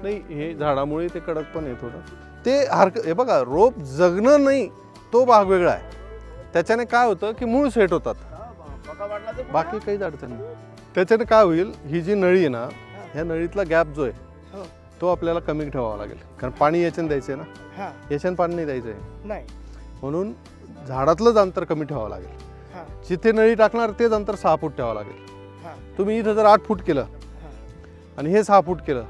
नाही, हे झाडामुळे ते कडक पण आहे थोडं. ते हे बघा, रोप जगणं नाही तो भाग वेगळा आहे. त्याच्याने काय होतं की मूळ सेट होतात, बाकी काहीच अडचण नाही. त्याच्याने काय होईल, ही जी नळी आहे ना, ह्या नळीतला गॅप जो आहे तो आपल्याला कमी ठेवावा लागेल. कारण पाणी याच्याने द्यायचं आहे ना, याच्याने पाणी नाही द्यायचं आहे. म्हणून झाडातलंच अंतर कमी ठेवावं लागेल. जिथे नळी टाकणार तेच अंतर 6 फूट ठेवावं लागेल. तुम्ही इथं जर 8 फूट केलं आणि हे 6 फूट केलं,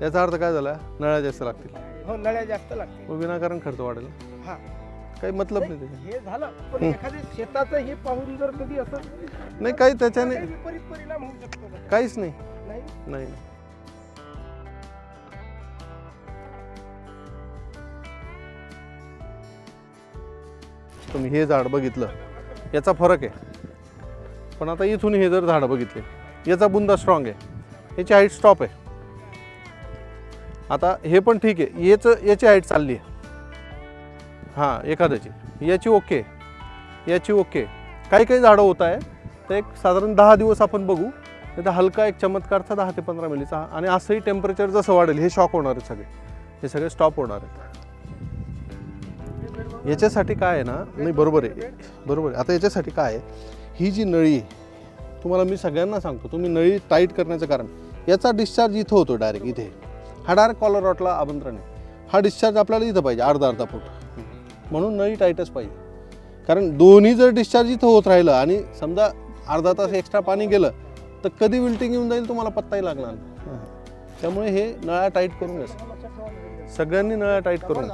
याचा अर्थ काय झाला, नळ्या जास्त लागतील. नळ्या जास्त लागतील, विनाकारण खर्च वाढेल. काही मतलब नाही त्याचे. हे झालं, पण एखाद्या शेताचं हे पाहून जर कधी असं नाही काही त्याच्याने विपरीत परिणाम होऊ शकतो का? काहीच नाही. नाही. नाही, तुम्ही हे झाड बघितलं याचा फरक आहे. पण आता इथून हे जर झाड बघितले, याचा बुंदा स्ट्रॉंग आहे, याची हाईट स्टॉप आहे. आता हे पण ठीक आहे, याची हाईट चालली आहे. हां, एखाद्याची याची ओके, याची ओके. काही काही झाडं होत आहे तर एक साधारण 10 दिवस आपण बघू. नाही तर हलका एक चमत्कारचा 10 ते 15 मिलीचा. आणि असंही टेम्परेचर जसं वाढेल हे शॉक होणार आहेत सगळे, हे सगळे स्टॉप होणार आहेत. याच्यासाठी काय आहे ना, नाही बरोबर आहे, बरोबर आहे. आता याच्यासाठी काय आहे, ही जी नळी आहे, तुम्हाला मी सगळ्यांना सांगतो, तुम्ही नळी टाईट करण्याचं कारण, याचा डिस्चार्ज इथं होतो डायरेक्ट इथे. हा डायरेक्ट कॉलर रॉटला आमंत्रण आहे. हा डिस्चार्ज आपल्याला इथं पाहिजे, अर्धा फूट. म्हणून नळी टाईटच पाहिजे. कारण दोन्ही जर डिस्चार्ज इथं होत राहिलं आणि समजा अर्धा तास एक्स्ट्रा पाणी गेलं तर कधी विल्टिंग येऊन जाईल तुम्हाला पत्ताही लागणार. त्यामुळे हे नळ्या टाईट करून घ्या, सगळ्यांनी नळ्या टाईट करून.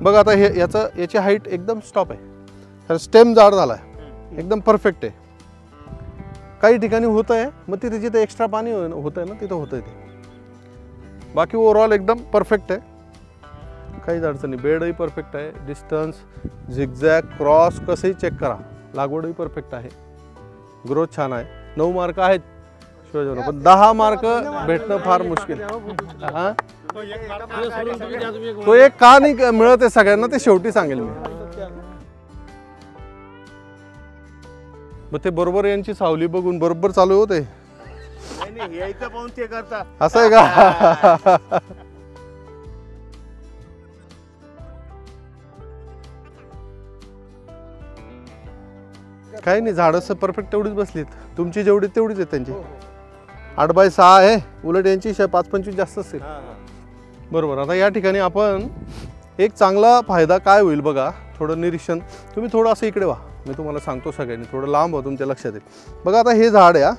बघा आता हे याची हाईट एकदम स्टॉप आहे, तर स्टेम जाड झाला आहे, एकदम परफेक्ट आहे. काही ठिकाणी होतं आहे, मग तिथे जिथे एक्स्ट्रा पाणी होतं आहे ना तिथं होतं आहे ते. बाकी ओव्हरऑल एकदम परफेक्ट आहे, काहीच अडचण नाही. बेडही परफेक्ट आहे. डिस्टन्स, झिगझॅग, क्रॉस कसंही चेक करा, लागवडही परफेक्ट आहे, ग्रोथ छान आहे. 9 मार्क आहेत शिवाजीराव, पण 10 मार्क भेटणं फार मुश्किल. हा तो एक का नाही मिळत आहे सगळ्यांना ते शेवटी सांगेल मी. मग ते बरोबर यांची सावली बघून बरोबर चालू होते. असं आहे का? काही नाही, झाडं परफेक्ट तेवढीच बसलीत. तुमची जेवढी तेवढीच आहेत त्यांची. 8x6 आहे, उलट यांची 5-25 जास्त असेल. बरोबर. आता या ठिकाणी आपण एक चांगला फायदा काय होईल बघा, थोडं निरीक्षण. तुम्ही थोडं असं इकडे व्हा, मी तुम्हाला सांगतो सगळ्यांनी, थोडं लांब व्हा, तुमच्या लक्षात येईल. बघा आता हे झाड आहे,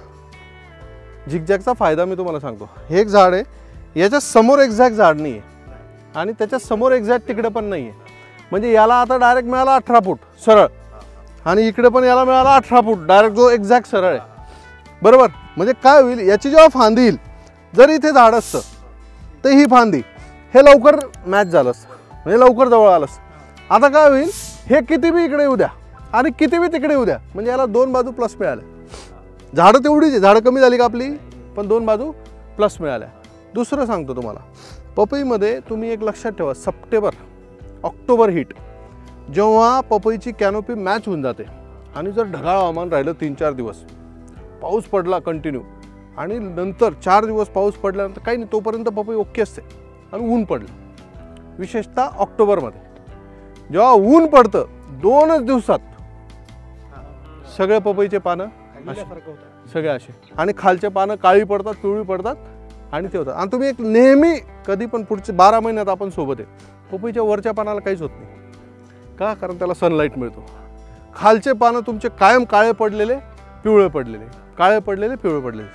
झिगझॅगचा फायदा मी तुम्हाला सांगतो. हे एक झाड आहे, याच्या समोर एक्झॅक्ट झाड नाही आहे आणि त्याच्या समोर एक्झॅक्ट तिकडे पण नाही आहे. म्हणजे याला आता डायरेक्ट मिळाला 18 फूट सरळ आणि इकडे पण याला मिळाला 18 फूट डायरेक्ट, जो एक्झॅक्ट सरळ आहे. बरोबर. म्हणजे काय होईल, याची जेव्हा फांदी येईल, जर इथे झाड असतं तर ही फांदी हे लवकर मॅच झालं असतं, म्हणजे लवकर जवळ आलं असतं. आता काय होईल, हे किती बी इकडे येऊ द्या आणि किती बी तिकडे येऊ द्या, म्हणजे याला 2 बाजू प्लस मिळाल्या. झाडं तेवढीच आहे, झाडं कमी झाली का आपली, पण 2 बाजू प्लस मिळाल्या. दुसरं सांगतो तुम्हाला, पपईमध्ये तुम्ही एक लक्षात ठेवा, सप्टेंबर-ऑक्टोबर हीट जेव्हा पपईची कॅनोपी मॅच होऊन जाते आणि जर ढगाळ हवामान राहिलं 3-4 दिवस, पाऊस पडला कंटिन्यू आणि नंतर 4 दिवस पाऊस पडल्यानंतर काही नाही, तोपर्यंत पपई ओके असते आणि ऊन पडलं, विशेषतः ऑक्टोबरमध्ये जेव्हा ऊन पडतं 2च दिवसात सगळे पपईचे पानं सगळे असे आणि खालचे पानं काळी पडतात, पिवळी पडतात आणि ते होतं. आणि तुम्ही एक नेहमी कधी पण पुढचे 12 महिन्यात आपण सोबत आहे, पपईच्या वरच्या पानाला काहीच होत नाही का, कारण त्याला सनलाईट मिळतो. खालचे पानं तुमचे कायम काळे पडलेले पिवळे पडलेले, काळे पडलेले पिवळे पडलेले.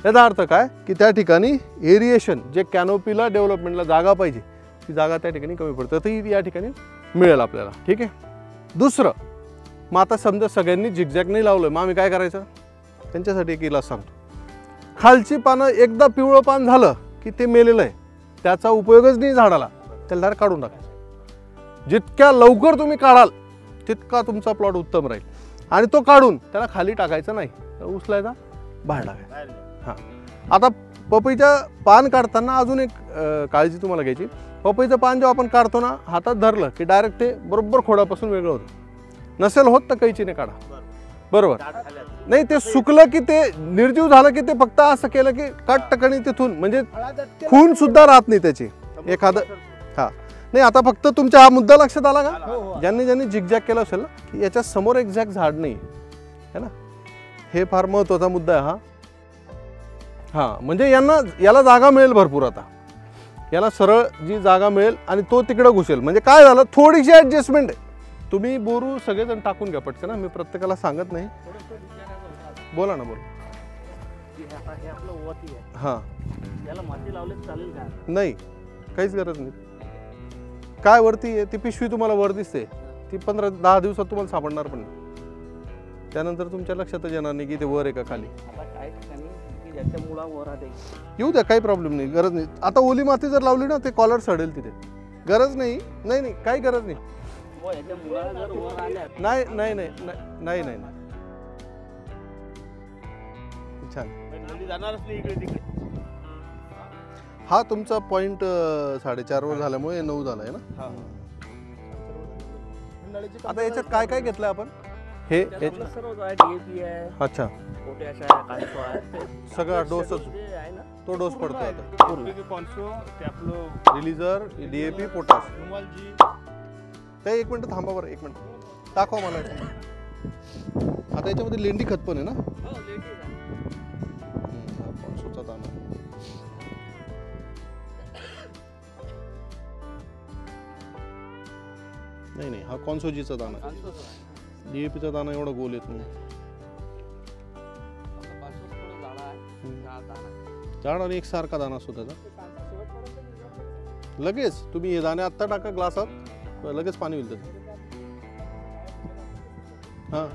याचा अर्थ काय की त्या ठिकाणी एरिएशन जे कॅनोपीला डेव्हलपमेंटला जागा पाहिजे ती जागा त्या ठिकाणी कमी पडतं, तर ही या ठिकाणी मिळेल आपल्याला. ठीक आहे. दुसरं, मग आता समजा सगळ्यांनी झिगझॅग नाही लावलं, मग आम्ही काय करायचं, त्यांच्यासाठी एक इलाज सांगतो. खालची पानं एकदा पिवळं पान झालं की ते मेलेलं आहे, त्याचा उपयोगच नाही झाडाला, त्याला डायरेक्ट काढून टाकायचं. जितक्या लवकर तुम्ही काढाल तितका तुमचा प्लॉट उत्तम राहील. आणि तो काढून त्याला खाली टाकायचं नाही, उचलायचा, बाहेर टाकायचा. हां. आता पपईचं पान काढताना अजून एक काळजी तुम्हाला घ्यायची. पपईचं पान जेव्हा आपण काढतो ना, हातात धरलं की डायरेक्ट ते बरोबर खोडापासून वेगळं होतं. नसेल होत तर कैचीने काढा. बरोबर. नाही, ते सुकलं की ते निर्जीव झालं की ते फक्त असं केलं की कट टकणी तिथून, म्हणजे खून सुद्धा राहत नाही त्याची एखादं. हां. नाही, आता फक्त तुमचा हा मुद्दा लक्षात आला का, ज्यांनी झिगझॅग केलं असेल ना, की याच्या समोर एक्झॅक्ट झाड नाही है ना, हे फार महत्त्वाचा मुद्दा आहे हा. हां, म्हणजे याला जागा मिळेल भरपूर. आता याला सरळ जी जागा मिळेल आणि तो तिकडं घुसेल. म्हणजे काय झालं, थोडीशी ॲडजस्टमेंट आहे. तुम्ही बोरू सगळेजण टाकून घ्या पटकन, मी प्रत्येकाला सांगत नाही. बोला ना, बोला. हां, नाही काहीच गरज नाही. काय वरती आहे ती पिशवी तुम्हाला वर दिसते, ती 15-10 दिवसात तुम्हाला सापडणार पण नाही. त्यानंतर तुमच्या लक्षातच येणार नाही की ते वर आहे का खाली. येऊ द्या, काही प्रॉब्लेम नाही, गरज नाही. आता ओली माती जर लावली ना, ते कॉलर सडेल तिथे. गरज नाही, नाही नाही, काही गरज नाही. नाही नाही नाही नाही नाही, छान. हा तुमचा पॉइंट 4.5 वर झाल्यामुळे 9 झालाय ना. आता याच्यात काय काय घेतलंय आपण, हे अच्छा सगळा डोसच, तो डोस पडतोय आता. रिलीजर, DAP, पोटॅश. ते 1 मिनिट थांबा बरं, 1 मिनिट दाखवा मला. आता याच्यामध्ये लेंडी खत पण आहे ना. नाही नाही, हा कॉन्सोजीचा दाना, DAPचा दाना एवढा गोल येत नाही. झाड आणि एकसारखा दाना असतो त्याचा. लगेच तुम्ही हे दाणे आत्ता टाका ग्लासात, लगेच पाणी होईल त्याचं. हां,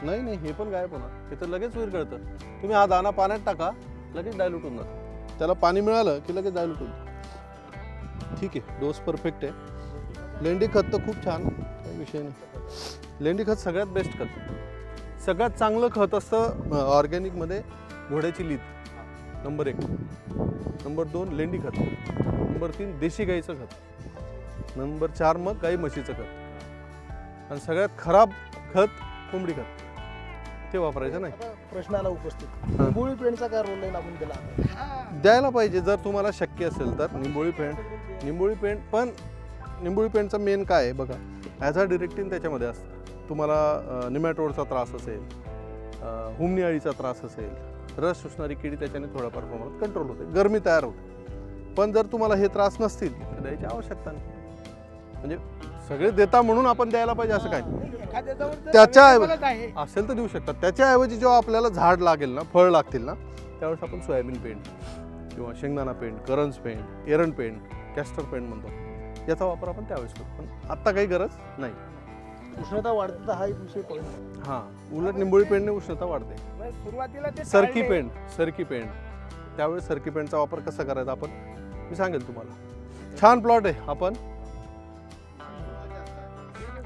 नाही नाही, हे पण गायब होणार, हे तर लगेच विरघळतं. तुम्ही हा दाना पाण्यात टाका, लगेच डायल्यूट होऊन जातं. त्याला पाणी मिळालं की लगेच डायल्यूट होईल. ठीक आहे, डोस परफेक्ट आहे. लेंडी खत तर खूप छान, काही विषय नाही. लेंडी खत सगळ्यात बेस्ट खत. सगळ्यात चांगलं खत असतं ऑर्गॅनिकमध्ये घोड्याची लीद, नंबर 1. नंबर 2 लेंडी खत. नंबर 3 देशी गाईचं खत. नंबर 4 मग गाई म्हशीचं खत. आणि सगळ्यात खराब खत कोंबडी खत, ते वापरायचं नाही. आता प्रश्न आला उपस्थित, निंबोळी पेंडचा काय रोल आहे आपण त्याला? द्यायला पाहिजे जर तुम्हाला शक्य असेल तर. निंबोळी पेंड पण निंबोळी पेंडचं मेन काय आहे बघा, ॲज अ डिरेक्टिन त्याच्यामध्ये असतं. तुम्हाला निमॅटोडचा त्रास असेल, हुमणी अळीचा त्रास असेल, रस शोषणारी किडी त्याच्याने थोड्याफार प्रमाणात कंट्रोल होते, गरमी तयार होते. पण जर तुम्हाला हे त्रास नसतील तर द्यायची आवश्यकता नाही. म्हणजे सगळे देता म्हणून आपण द्यायला पाहिजे असं काय नाही. त्याच्या असेल तर देऊ शकतात. त्याच्याऐवजी जेव्हा आपल्याला झाड लागेल ना, फळ लागतील ना, त्यावेळेस आपण सोयाबीन पेंड किंवा शेंगदाणा पेंड, करंज पेंड, एरंड पेंड, कॅस्टर पेंड म्हणतो, याचा वापर आपण त्यावेळेस करू. पण आत्ता काही गरज नाही. उष्णता वाढते तर हा एक विषय पॉईंट. हां, उलट निंबोळी पेंडने उष्णता वाढते. सुरुवातीला सरकी पेंड त्यावेळेस सरकी पेंडचा वापर कसा करायचा आपण मी सांगेल तुम्हाला. छान प्लॉट आहे. आपण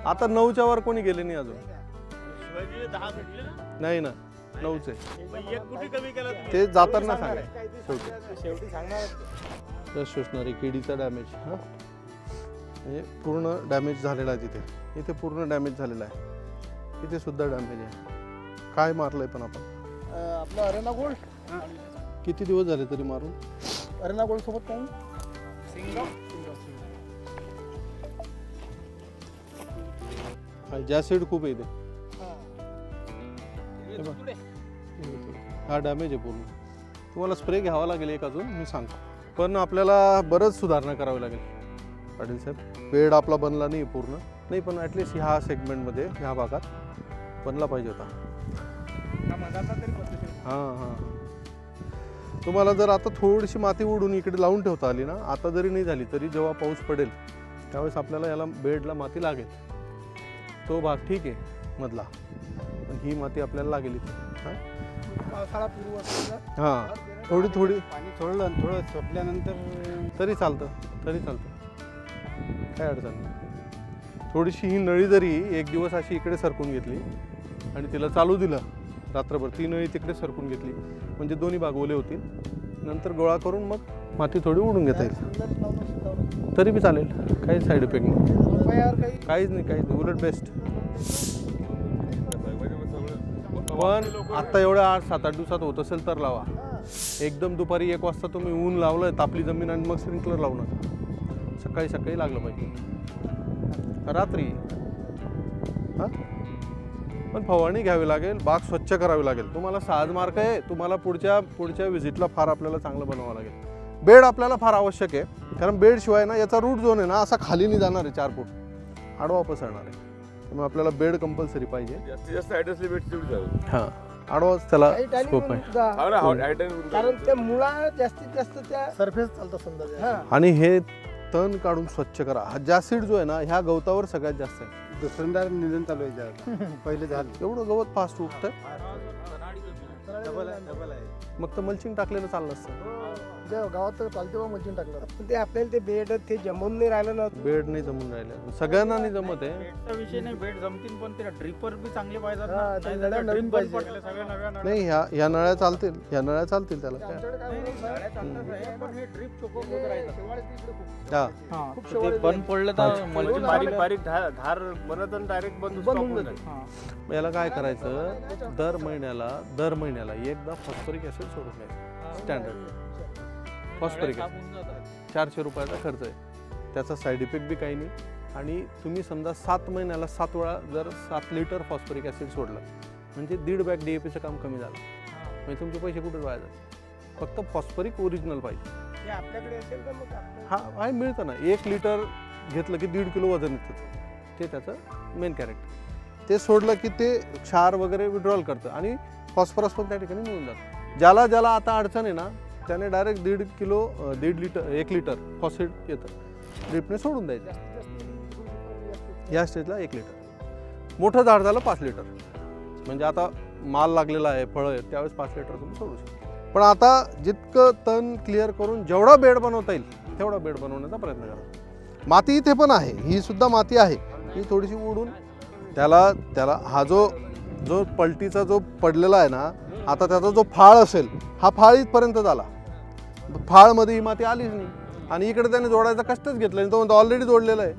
आता 9च्या वर कोणी गेले नाही अजून. नाही ना, 9च आहे ते जाताना सांगा. शेवटी सांगणार रस शोषणारी किडीचा डॅमेज, हां म्हणजे पूर्ण डॅमेज झालेला आहे. इथे पूर्ण डॅमेज झालेला आहे. इथे सुद्धा डॅमेज आहे. काय मारलंय पण आपण आपलं अरेना गोल्ड. किती दिवस झाले तरी मारून? अरेना गोल्ड सोबत काय जॅसिड खूप येते. हा डॅमेज आहे पूर्ण. तुम्हाला स्प्रे घ्यावा लागेल एक अजून मी सांगतो. पण आपल्याला बरंच सुधारणा करावी लागेल पाटील साहेब. बेड आपला बनला नाही पूर्ण नाही, पण ॲटलिस्ट ह्या सेगमेंटमध्ये ह्या भागात बनला पाहिजे होता. हां हां, तुम्हाला जर आता थोडीशी माती उडून इकडे लावून ठेवता आली ना, आता जरी नाही झाली तरी जेव्हा पाऊस पडेल त्यावेळेस आपल्याला याला बेडला माती लागेल. तो भाग ठीक आहे मधला, पण ही माती आपल्याला लागेल इथे. पावसाळा पूर्व असतो हां, थोडी पाणी सोडलं आणि थोडं सोडल्यानंतर तरी चालतं, काय अडचण नाही. थोडीशी ही नळी जरी एक दिवस अशी इकडे सरकून घेतली आणि तिला चालू दिलं रात्रभर, ती नळी तिकडे सरकून घेतली म्हणजे दोन्ही भाग ओले होतील. नंतर गोळा करून मग माती थोडी उडून घेता येईल, तरी बी चालेल. काही साईड इफेक्ट नाही, काहीच नाही, उलट बेस्ट. पण आता एवढ्या 8-7-8 दिवसात होत असेल तर लावा. एकदम दुपारी 1 वाजता तुम्ही ऊन लावलं तापली जमीन आणि मग स्प्रिंकलर लावू नका. सकाळी लागलं पाहिजे, रात्री. हां, पण फवारणी घ्यावी लागेल, बाग स्वच्छ करावी लागेल. तुम्हाला 6 मार्क आहे. तुम्हाला पुढच्या व्हिजिटला फार आपल्याला चांगलं बनवावं लागेल. बेड आपल्याला फार आवश्यक आहे, कारण बेडशिवाय ना याचा रूट झोन आहे ना असा खाली नाही जाणार आहे, 4 फूट आडवा पसरणार आहे. त्यामुळे आपल्याला बेड कंपल्सरी पाहिजे. जास्तीत जास्त हाईट असली बेड तेवढी जाईल. हां, आडवाच त्याला स्कोप आहे. कारण त्या मुळा जास्तीत जास्त त्या सरफेस चालतं समजा. आणि हे तण काढून स्वच्छ करा. हा जॅसिड जो आहे ना ह्या गवतावर सगळ्यात जास्त आहे. दुसऱ्यांदा निधन चालू आहे. पहिले झालं एवढं गवत फास्ट उठतं, मग तर मल्चिंग टाकलेलं चाललं असतं. गावात तर चालते बा मशीन टाकलं. ते आपल्याला ते बेड ते जमून नाही राहिलं ना. बेड नाही जमून राहिलं, सगळ्यांना नाही जमत आहे. बेडचा विषय नाही, बेड जमतील पण ते ड्रिपर बी चांगले पाहिजेत ना. हा, ते नाहीतर नवीन drip पाहिजे. बंद पडले, सगळ्या नव्या नळ्या. नाही ह्या नळ्या चालतील, त्याला काय. आमच्याकडे काय नाही, होतं, नळ्या चालतात आहे, पण हे ड्रिप चोको होत राहतात. शेवाळ्याच्या इकडे खूप. हा, हां, खूप तर शेवाळ ते बंद पडलं तर रोज बारीक बारीक धार बनत आणि डायरेक्ट बंद बंद होऊन जाते. हां. याला काय करायचं, दर महिन्याला एकदा फॉस्फरिक ऍसिड सोडून द्यायचं. स्टँडर्ड फॉस्फरिक नळ्या साफ होऊन जातात. 400 रुपयाचा खर्च आहे. त्याचा साईड इफेक्ट बी काही नाही. आणि तुम्ही समजा 7 महिन्याला 7 वेळा जर 7 लिटर फॉस्फरिक ऍसिड सोडलं म्हणजे 1.5 बॅग DAPचं काम कमी झालं. म्हणजे तुमचे पैसे कुठे वाया जातात. फक्त फॉस्फरिक ओरिजिनल पाहिजे. हे आपल्याकडे असेल तर मग आपण- हा आहे, मिळतं ना. 1 लिटर घेतलं की 1.5 किलो वजन येतं. ते त्याचं मेन कॅरेक्टर. ते सोडलं की ते क्षार वगैरे विड्रॉल करतं आणि फॉस्फरस पण त्या ठिकाणी मिळून जातं. ज्याला आता अडचण आहे ना त्याने डायरेक्ट 1.5 लिटर फॉस्फेट येतं, ड्रिपने सोडून द्यायचं. या स्टेजला 1 लिटर. मोठं झाड झालं 5 लिटर. म्हणजे आता माल लागलेला आहे, फळं आहेत, त्यावेळेस 5 लिटर तुम्ही सोडू शकता. पण आता जितकं तण क्लिअर करून जेवढा बेड बनवता येईल तेवढा बेड बनवण्याचा प्रयत्न करा. माती इथे पण आहे, ही सुद्धा माती आहे. ही थोडीशी उडून त्याला हा जो पलटीचा जो पडलेला आहे ना, आता त्याचा जो फाळ असेल, हा फाळ इथपर्यंत झाला, फाळमध्ये ही माती आलीच नाही आणि इकडे त्याने जोडायचा कष्टच घेतला नाही, तो म्हणतो ऑलरेडी जोडलेला आहे.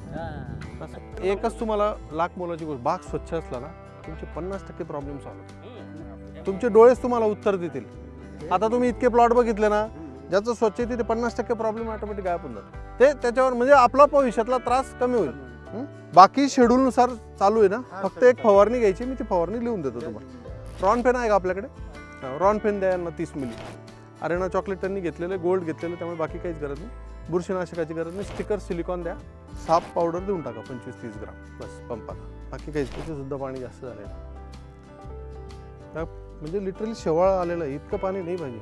असं एकच तुम्हाला लाख मोलाची गोष्ट, बाग स्वच्छ असला ना तुमचे 50% प्रॉब्लेम सॉल्व्ह होतात. तुमचे डोळेच तुम्हाला उत्तर देतील. आता तुम्ही इतके प्लॉट बघितले ना, ज्याचं स्वच्छ आहे तिथे 50% प्रॉब्लेम ऑटोमॅटिक गायब होऊन जातो. ते त्याच्यावर म्हणजे आपला भविष्यातला त्रास कमी होईल. बाकी शेड्यूलनुसार चालू आहे ना, फक्त एक फवारणी घ्यायची, मी ती फवारणी लिहून देतो तुम्हाला. रॉनफेन आहे का आपल्याकडे? रॉनफेन द्या यांना 30 मिली. अरेना चॉकलेट त्यांनी घेतलेलं, गोल्ड घेतलेलं, त्यामुळे बाकी काहीच गरज नाही. बुरशीनाशकाची गरज नाही. स्टिकर सिलिकॉन द्या. साप पावडर देऊन टाका 25-30 ग्राम बस पंपाला. बाकी काहीच, तिथे सुद्धा पाणी जास्त झालेलं म्हणजे लिटरली शेवाळ आलेलं आहे, इतकं पाणी नाही पाहिजे.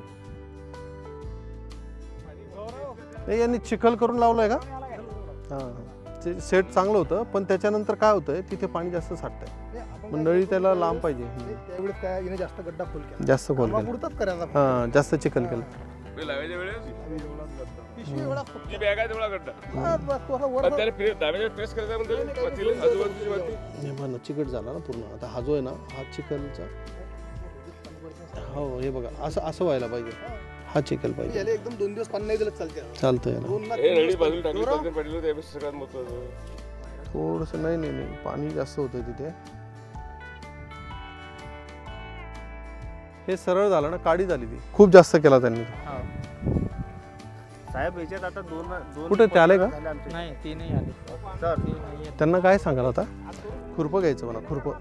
नाही यांनी चिखल करून लावलंय का? हां, ते सेट चांगलं होतं, पण त्याच्यानंतर काय होतंय, तिथे पाणी जास्त साठतंय, मग नळी त्याला लांब पाहिजे. त्यावेळेस काय हिने जास्त गड्डा खोल केला, जास्त खोल केलं, पुरताच करायला. हां जास्त चिखल केलं. लावायच्या वेळेस पिशवी एवढा जी बॅग आहे तेवढा गड्डा. बस तो असा वर पण त्याला दाब्याच्या प्रेस करायचा म्हणजे वरती आजूबाजूची वरती. नाही पण चिकट झाला ना पूर्ण. आता हा जो आहे ना, हा चिखलचा, हो हे बघा असं व्हायला पाहिजे. हा चिखल पाहिजे. याला एकदम 2 दिवस पाणी नाही दिलं चालते. चालतंय ना. हे रडी बाजूला टाकली पाहिजे पडलं, त्यापेक्षा सगळ्यात महत्त्वाचं थोडंसं नाही पाणी जास्त होतंय तिथे. हे सरळ झालं ना, काडी झाली ती. खूप जास्त केला त्यांनी. साहेब याच्यात आता दोन कुठे ते आले का? नाही, ती नाही आली. त्यांना काय सांगाल आता, खुरपं घ्यायचं म्हणा, खुरपं.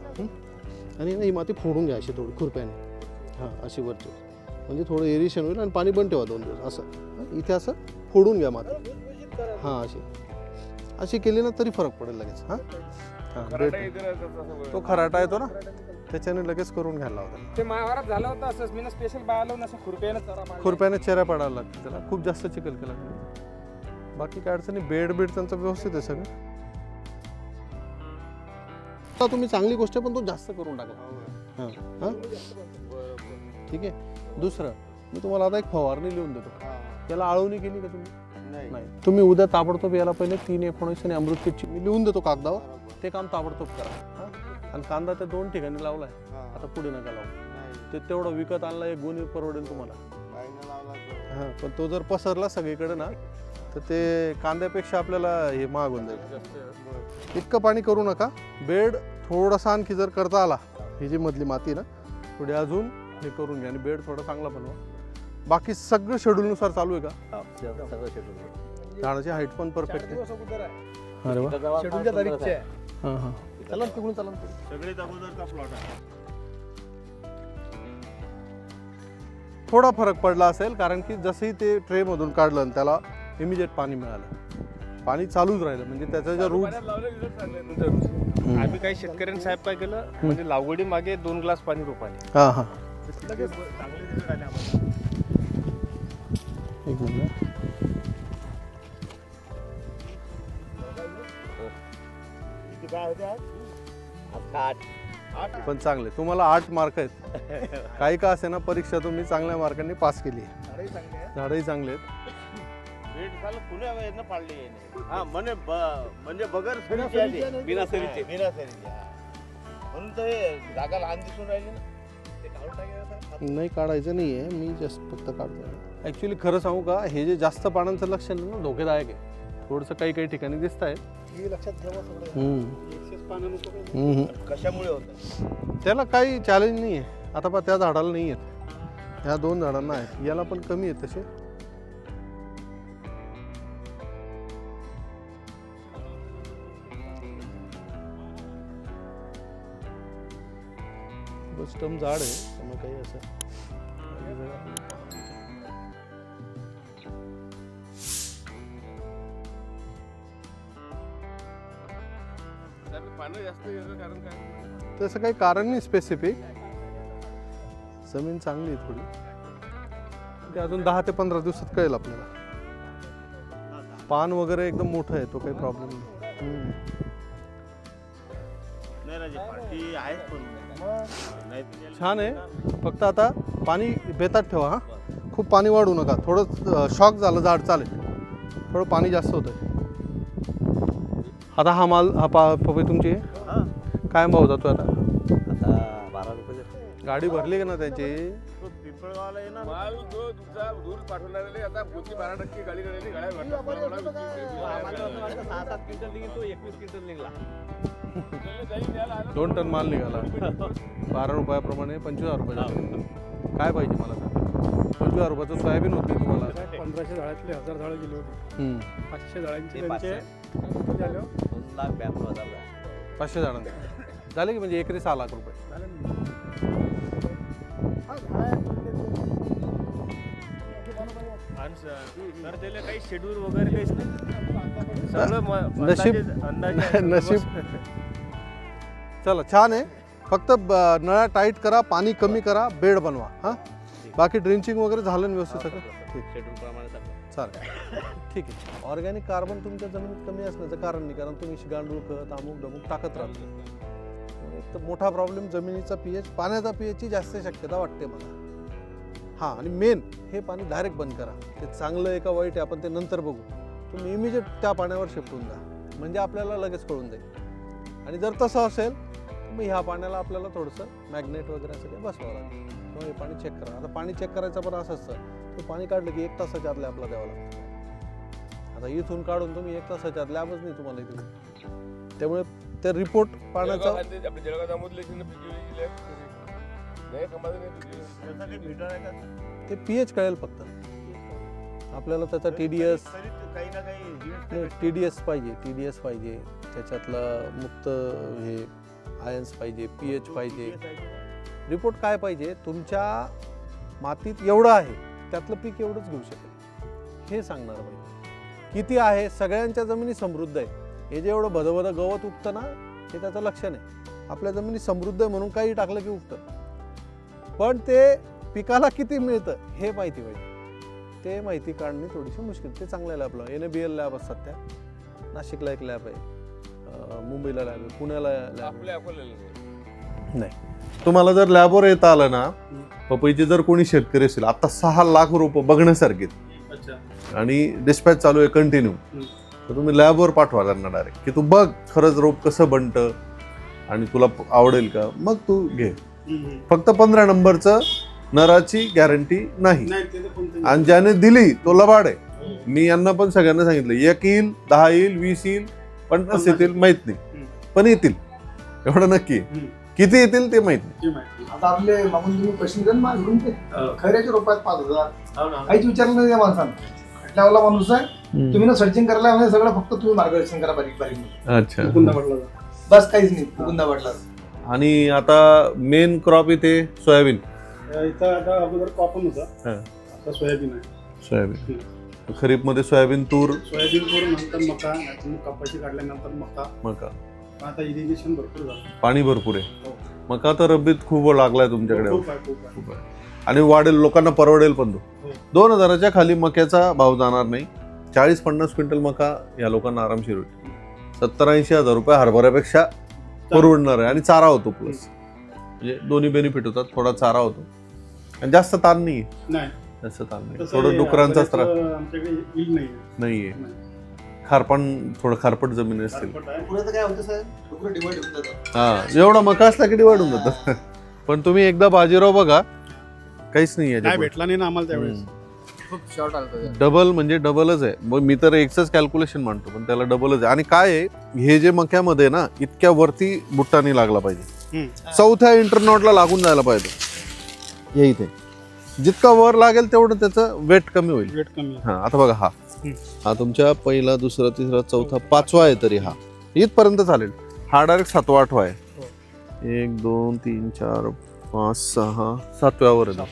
आणि नाही माती फोडून घ्या अशी थोडी खुरप्याने. हां अशी वरची, म्हणजे थोडं एरिशन होईल आणि पाणी पण ठेवा 2 दिवस. असं इथे असं फोडून घ्या माती. हां अशी केली ना तरी फरक पडेल लगेच. हां तो खराटा येतो ना, त्याच्याने लगेच करून घ्यायला होता. ते मावारात झालं होतं असंच, मी स्पेशल बाळाला असं खुरप्याने चेहरा पडायला लागतो त्याला. खूप जास्त चिखल केला. बाकी काय अडचणी, बेड त्यांचं व्यवस्थित आहे सगळं. आता तुम्ही चांगली गोष्ट आहे, पण तो जास्त करून टाका. हां हां ठीक आहे. दुसरं मी तुम्हाला आता एक फवारणी लिहून देतो. त्याला आळवणी केली का तुम्ही? नाही. तुम्ही उद्या ताबडतोब याला पहिले 3-19 आणि अमृत किटची मी लिहून देतो कागदावर, ते काम ताबडतोब करा. आणि कांदा त्या 2 ठिकाणी लावलाय, आता पुढे नका लावू. ते तेवढं विकत आणला, एक गुणी परवडेल तुम्हाला. हां पण तो जर पसरला सगळीकडे ना, तर ते कांद्यापेक्षा आपल्याला हे महाग होऊन जाईल. इतकं पाणी करू नका. बेड थोडासा आणखी जर करता आला, ही जी मधली माती ना थोडी अजून हे करून घ्या आणि बेड थोडा चांगला बनवा. बाकी सगळं शेड्यूलनुसार चालू आहे का? झाडाची हाईट पण परफेक्ट आहे. अरे वा. शेड्यूलच्या तारीखचे आहे. हां हां चला तिकडून चला. सगळ्यात अगोदरचा प्लॉट आहे. थोडा फरक पडला असेल, कारण की जसंही ते ट्रेमधून काढलं आणि त्याला इमिजिएट पाणी मिळालं, पाणी चालूच राहिलं, म्हणजे त्याचा ज्या रूट. आम्ही काही शेतकऱ्यांनी साहेब काय केलं, म्हणजे लागवडी मागे 2 ग्लास पाणी रोपाले. हां हां लगेच चांगले रिझल्ट आले आम्हाला. एक मिनिट. पण चांगले तुम्हाला 8 मार्क आहेत. काही का असे ना, परीक्षा तुम्ही चांगल्या मार्कांनी पास केली. झाडही चांगले आहेत. म्हणजे बगर बिना सरीचे म्हणून तर हे जागा लहान दिसून राहिली ना. नाही काढायचं नाही आहे, मी जस्ट फक्त काढतो. ॲक्च्युली खरं सांगू का, हे जे जास्त पानांचं लक्षण आहे ना, धोकेदायक आहे. थोडंसं काही ठिकाणी दिसत आहे. हे लक्षात ठेवा सगळं. कशामुळे होतं त्याला काही चॅलेंज नाही आहे. आता पहा त्या झाडाला नाही आहेत, ह्या 2 झाडांना आहे, याला पण कमी आहेत तसे. स्टम जाड आहे, त्यामुळे काही असं पाणी जास्त येतं कारण काय? तसं काही कारण नाही स्पेसिफिक. जमीन चांगली आहे थोडी, ते अजून 10 ते 15 दिवसात कळेल आपल्याला. पान वगैरे एकदम मोठं आहे, तो काही प्रॉब्लेम नाही. छान आहे. फक्त आता पाणी बेतात ठेवा. हा खूप पाणी वाढू नका. थोडं शॉक झालं झाड चालेल, थोडं पाणी जास्त होतं. आता हा माल, हा पपई तुमची काय भाव जातो आता? आता 12 रुपये. गाडी भरली का ना त्याची? पिंपळगावला येणार माल जो तुमचा दूर पाठवणारे आता 12% गाडी गेलेली गाड्या आम्हाला असं वाटतं 6-7 क्विंटल निघेल, तो 21 क्विंटल निघला. 2 टन माल निघाला. 12 रुपयाप्रमाणे 25,000 रुपये झाले. काय पाहिजे मला सांग? 25,000 रुपयाचं सोयाबीन होते तुम्हाला. 1500 झाडातले 1000 झाडं गेले होते. 500 झाडांचे ते त्यांचे 500. किती झाले? 2,92,000. 500 झाडांचे झाले की म्हणजे एकरी 6 लाख रुपये. तर त्याला काही शेड्यूल वगैरे काहीच नाही. सगळं नशीब नशीब. चला छान आहे. फक्त नळ्या टाईट करा, पाणी कमी करा, बेड बनवा. हां, बाकी ड्रिंचिंग वगैरे झालं ना व्यवस्थित सगळं? ठीक, शेड्यूल प्रमाणे सगळं चालेल. ठीक आहे. ऑर्गॅनिक कार्बन तुमच्या जमिनीत कमी असण्याचं कारण नाही, कारण तुम्ही गांडूळ खत अमुक डमुक टाकत राहतो. एक तर मोठा प्रॉब्लेम जमिनीचा पीएच, पाण्याचा पीएचची जास्त शक्यता वाटते मला. हां, आणि मेन हे पाणी डायरेक्ट बंद करा. ते चांगलं आहे का वाईट आहे आपण ते नंतर बघू. तुम्ही इमिजिएट त्या पाण्यावर शिफ्ट होऊन जा, म्हणजे आपल्याला लगेच कळून जाईल. आणि जर तसं असेल मग ह्या पाण्याला आपल्याला थोडंसं मॅग्नेट वगैरे असं काही बसवावं लागेल किंवा हे पाणी चेक करा. आता पाणी चेक करायचं पण असं असतं, ते पाणी काढलं की 1 तासाच्या आतल्या आपल्याला द्यावं लागतं. आता इथून काढून तुम्ही 1 तासाच्या आत लॅबच नाही तुम्हाला इथे. त्यामुळे ते रिपोर्ट पाण्याचा आपल्या जळगाव दामोदर ते पीएच कळेल फक्त आपल्याला. त्याचा TDS काही ना काही TDS पाहिजे, TDS पाहिजे, त्याच्यातलं मुक्त हे आयन्स पाहिजे, पीएच पाहिजे. रिपोर्ट काय पाहिजे? तुमच्या मातीत एवढं आहे, त्यातलं पीक एवढंच घेऊ शकेल हे सांगणार पाहिजे. किती आहे? सगळ्यांच्या जमिनी समृद्ध आहे. हे जे एवढं भदभद गवत उगतं ना, हे त्याचं लक्षण आहे. आपल्या जमिनी समृद्ध आहे म्हणून काही टाकलं की उगतं, पण ते पिकाला किती मिळतं हे माहिती पाहिजे. ते माहिती काढणे थोडीशी मुश्किल. ते चांगलं लॅबला NABL लॅब असतात, त्या नाशिकला एक लॅब आहे, मुंबईला लॅब आहे, पुण्याला लॅब आहे. नाही, तुम्हाला जर लॅबवर येता आलं ना, पपईचे जर कोणी शेतकरी असेल, आता 6 लाख रोपं बघण्यासारखे आणि डिस्पॅच चालू आहे कंटिन्यू, तर तुम्ही लॅबवर पाठवा त्यांना डायरेक्ट की तू बघ खरंच रोप कसं बनतं आणि तुला आवडेल का, मग तू घे. फक्त 15 नंबरचं नराची गॅरंटी नाही, आणि ज्याने दिली तो लबाड आहे. मी यांना पण सगळ्यांना सांगितलं 1 येईल, 10 येईल, 20 येईल, 50 येतील माहित नाही, पण येतील एवढं नक्की. किती येतील ते माहित नाही. आता आपले मागून तुम्ही पैसे मागून ते खऱ्याच्या रुपयात 5,000 काहीच विचारलं नाही त्या माणसानं. खटल्यावाला माणूस आहे, तुम्ही ना सर्चिंग करायला म्हणजे सगळं फक्त तुम्ही मार्गदर्शन करा बारीक बारीक. अच्छा, बस काहीच नाही, गुंदा पडला. आणि आता मेन क्रॉप इथे सोयाबीन. इथं आता अगोदर कॉपन होता, आता सोयाबीन आहे. सोयाबीन खरीप मध्ये सोयाबीन, तूर, नंतर मका, कपाशी काढल्यानंतर मका. आता इरिगेशन भरपूर झालं, पाणी भरपूर आहे. मका तर रब्बीत खूप लागलाय तुमच्याकडे, खूप आहे. आणि वाढेल, लोकांना परवडेल पण तो. 2,000च्या खाली मक्याचा भाव जाणार नाही. 40-50 क्विंटल मका या लोकांना आरामशीर होईल. 70-80 हजार रुपये हरभऱ्यापेक्षा परवडणार आहे, आणि चारा होतो प्लस, म्हणजे दोन्ही बेनिफिट होतात. थोडा चारा होतो आणि जास्त ताण नाही, जास्त ताण नाही. थोडं डुकरांचाच त्रास नाहीये. खारपण, थोडं खारपट जमीन असतील. काय होतं साहेब, डुकरं डिवाइड होऊन जातात. हा, एवढा मका असला की डिवाइड होऊन जातं. पण तुम्ही एकदा बाजीराव बघा, काहीच नाही भेटला नाही ना आम्हाला त्यावेळेस. खूप शॉर्ट आलं. डबल म्हणजे डबलच आहे. मग मी तर एकच कॅल्क्युलेशन मानतो, पण त्याला डबलच आहे. आणि काय आहे, हे जे मक्यामध्ये ना इतक्या वरती बुट्टा नाही लागला पाहिजे, 4थ्या इंटरनॉटला लागून जायला पाहिजे. हे इथे जितका वर लागेल तेवढं त्याचं वेट कमी होईल. हा, आता बघा, हा तुमच्या पहिला, दुसरा, तिसरा, चौथा, 5वा आहे, तरी हा इथपर्यंत चालेल. हा डायरेक्ट 7वा 8वा आहे. 1 2 3 4 5 6 7व्यावर आहे.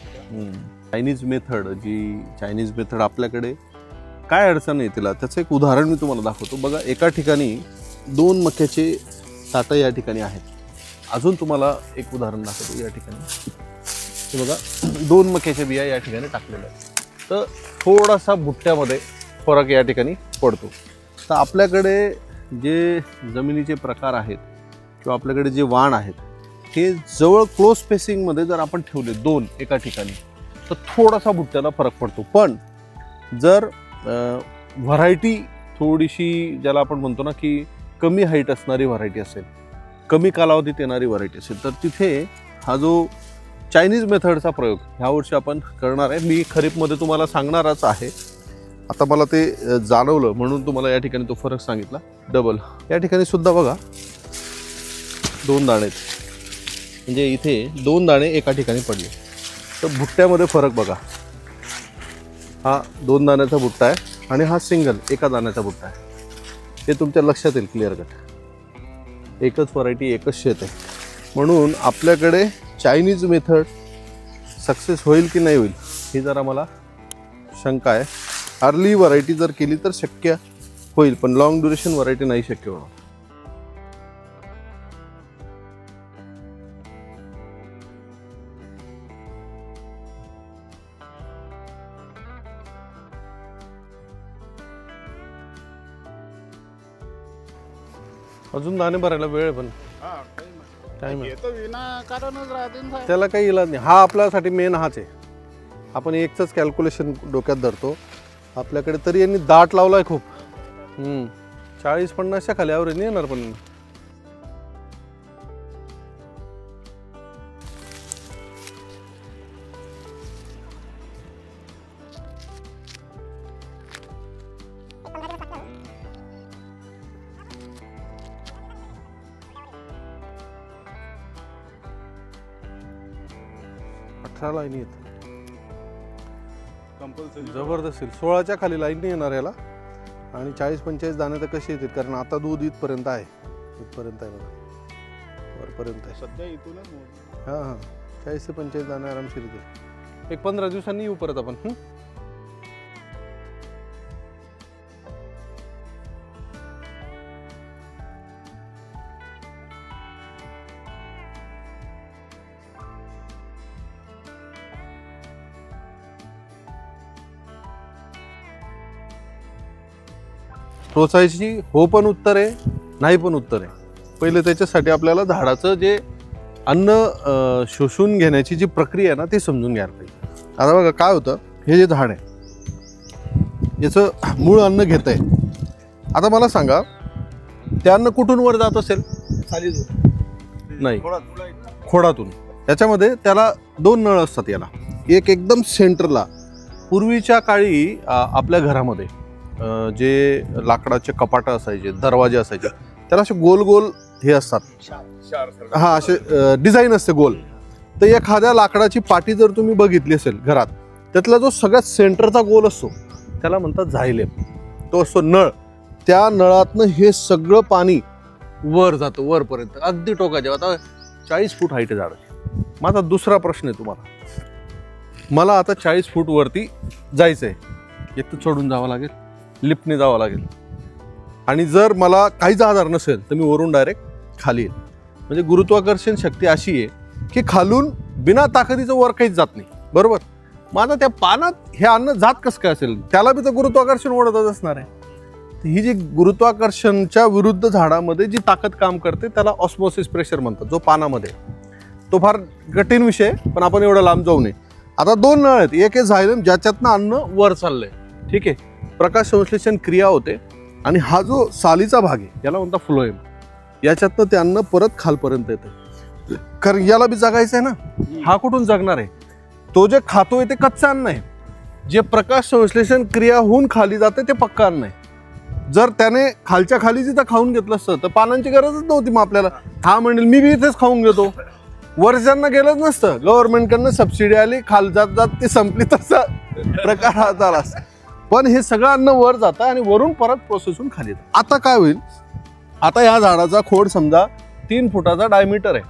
चायनीज मेथड आपल्याकडे काय अडचण आहे तिला, त्याचं एक उदाहरण मी तुम्हाला दाखवतो. बघा, एका ठिकाणी 2 मक्याचे ताटं या ठिकाणी आहेत. अजून तुम्हाला एक उदाहरण दाखवतो. या ठिकाणी हे बघा, 2 मक्याच्या बिया या ठिकाणी टाकलेल्या आहेत. तर थोडासा बुट्ट्यामध्ये फरक या ठिकाणी पडतो. तर आपल्याकडे जे जमिनीचे प्रकार आहेत किंवा आपल्याकडे जे वाण आहेत, हे जवळ क्लोज स्पेसिंगमध्ये जर आपण ठेवले 2 एका ठिकाणी, तर थोडासा बुट्ट्याला फरक पडतो. पण जर व्हरायटी थोडीशी, ज्याला आपण म्हणतो ना की कमी हाईट असणारी व्हरायटी असेल, कमी कालावधीत येणारी व्हरायटी असेल तर तिथे हा जो चायनीज मेथडचा प्रयोग ह्या वर्षी आपण करणार आहे. मी खरीपमध्ये तुम्हाला सांगणारच आहे. आता मला ते जाणवलं म्हणून तुम्हाला या ठिकाणी तो फरक सांगितला. डबल या ठिकाणी सुद्धा बघा 2 दाणे म्हणजे इथे 2 दाणे एका ठिकाणी पडले. तर भुट्ट्यामध्ये फरक बघा. हा 2 दाण्याचा भुट्टा आहे आणि हा सिंगल एका दाण्याचा भुट्टा आहे. हे तुमच्या लक्षात येईल क्लिअर कट. एकच व्हरायटी एकच शेत आहे म्हणून आपल्याकडे चायनीज मेथड सक्सेस होईल की नाही होईल ही जरा मला शंका आहे. अर्ली व्हरायटी जर केली तर शक्य होईल पण लॉंग ड्युरेशन व्हरायटी नाही शक्य होणार. अजून दाणे भरायला वेळ आहे पण टाइम त्याला काही इलाज नाही. हा आपल्यासाठी मेन हाच आहे. आपण एकच कॅल्क्युलेशन डोक्यात धरतो. आपल्याकडे तरी यांनी दाट लावलाय खूप. 40-50च्या खाली ॲव्हरेज नाही येणार पण लाईन येत जबरदस्त. 16च्या खाली लाईन नाही येणार याला आणि 40-45 दाणे तर कसे येतील कारण आता दूध इथपर्यंत आहे. इथपर्यंत आहे बघा वरपर्यंत आहे सध्या इथूनच. हां 40 ते 45 दाणे आरामशीर येतील. एक 15 दिवसांनी येऊ परत आपण. टोचायची हो पण उत्तर आहे नाही पण उत्तर आहे. पहिले त्याच्यासाठी आपल्याला झाडाचं जे अन्न शोषून घेण्याची जी प्रक्रिया आहे ना ती समजून घ्यायला पाहिजे. आता बघा काय होतं. हे जे झाड आहे याचं मूळ अन्न घेत आहे. आता मला सांगा ते अन्न कुठून वर जात असेल? नाही खोडातून. याच्यामध्ये त्याला 2 नळ असतात याला. एक एकदम सेंटरला. पूर्वीच्या काळी आपल्या घरामध्ये जे लाकडाचे कपाट असायचे दरवाजे असायचे त्याला असे गोल गोल हे असतात. हा असे डिझाईन असते गोल. तर एखाद्या लाकडाची पाटी जर तुम्ही बघितली असेल घरात त्यातला जो सगळ्यात सेंटरचा गोल असतो त्याला म्हणतात झायलेम. तो असतो नळ. त्या नळातनं हे सगळं पाणी वर जातं वरपर्यंत अगदी टोकाच्या. आता 40 फूट हाईट आहे झाडाची. माझा दुसरा प्रश्न आहे तुम्हाला. मला आता 40 फूट वरती जायचं आहे. एक तर चढून जावं लागेल लिफ्टने जावं लागेल आणि जर मला काहीच आधार नसेल तर मी वरून डायरेक्ट खाली येईल. म्हणजे गुरुत्वाकर्षण शक्ती अशी आहे की खालून बिना ताकदीचं वर काहीच जात नाही. बरोबर. माझा त्या पानात हे अन्न जात कसं काय असेल? त्याला बी तर गुरुत्वाकर्षण ओढतच असणार आहे. ही जी गुरुत्वाकर्षणच्या विरुद्ध झाडामध्ये जी ताकद काम करते त्याला ऑस्मोसिस प्रेशर म्हणतात. जो पानामध्ये तो फार कठीण विषय पण आपण एवढं लांब जाऊ नये. आता 2 नळ आहेत. एक आहे झायलेम ज्याच्यातनं अन्न वर चाललंय. ठीक आहे. प्रकाश संश्लेषण क्रिया होते आणि हा जो सालीचा भाग आहे याला म्हणतात फ्लोएम. याच्यातनं ते अन्न परत खालपर्यंत येतं कारण याला बी जगायचं आहे ना. हा कुठून जगणार आहे? तो जे खातोय ते कच्चं अन्न आहे. जे प्रकाश संश्लेषण क्रिया होऊन खाली जाते ते पक्का अन्न आहे. जर त्याने खालच्या खाली जिथं खाऊन घेतलं असतं तर पानांची गरजच नव्हती. मग आपल्याला हा म्हणेल मी बी इथेच खाऊन घेतो. वर्षांना गेलंच नसतं. गव्हर्नमेंटकडनं सबसिडी आली खाल जात जात ती संपली तसा प्रकार हा झाला. पण हे सगळं अन्न वर जातं आणि वरून परत प्रोसेस होऊन खाली येतं. आता काय होईल? आता या झाडाचा खोड समजा 3 फुटाचा डायमीटर आहे.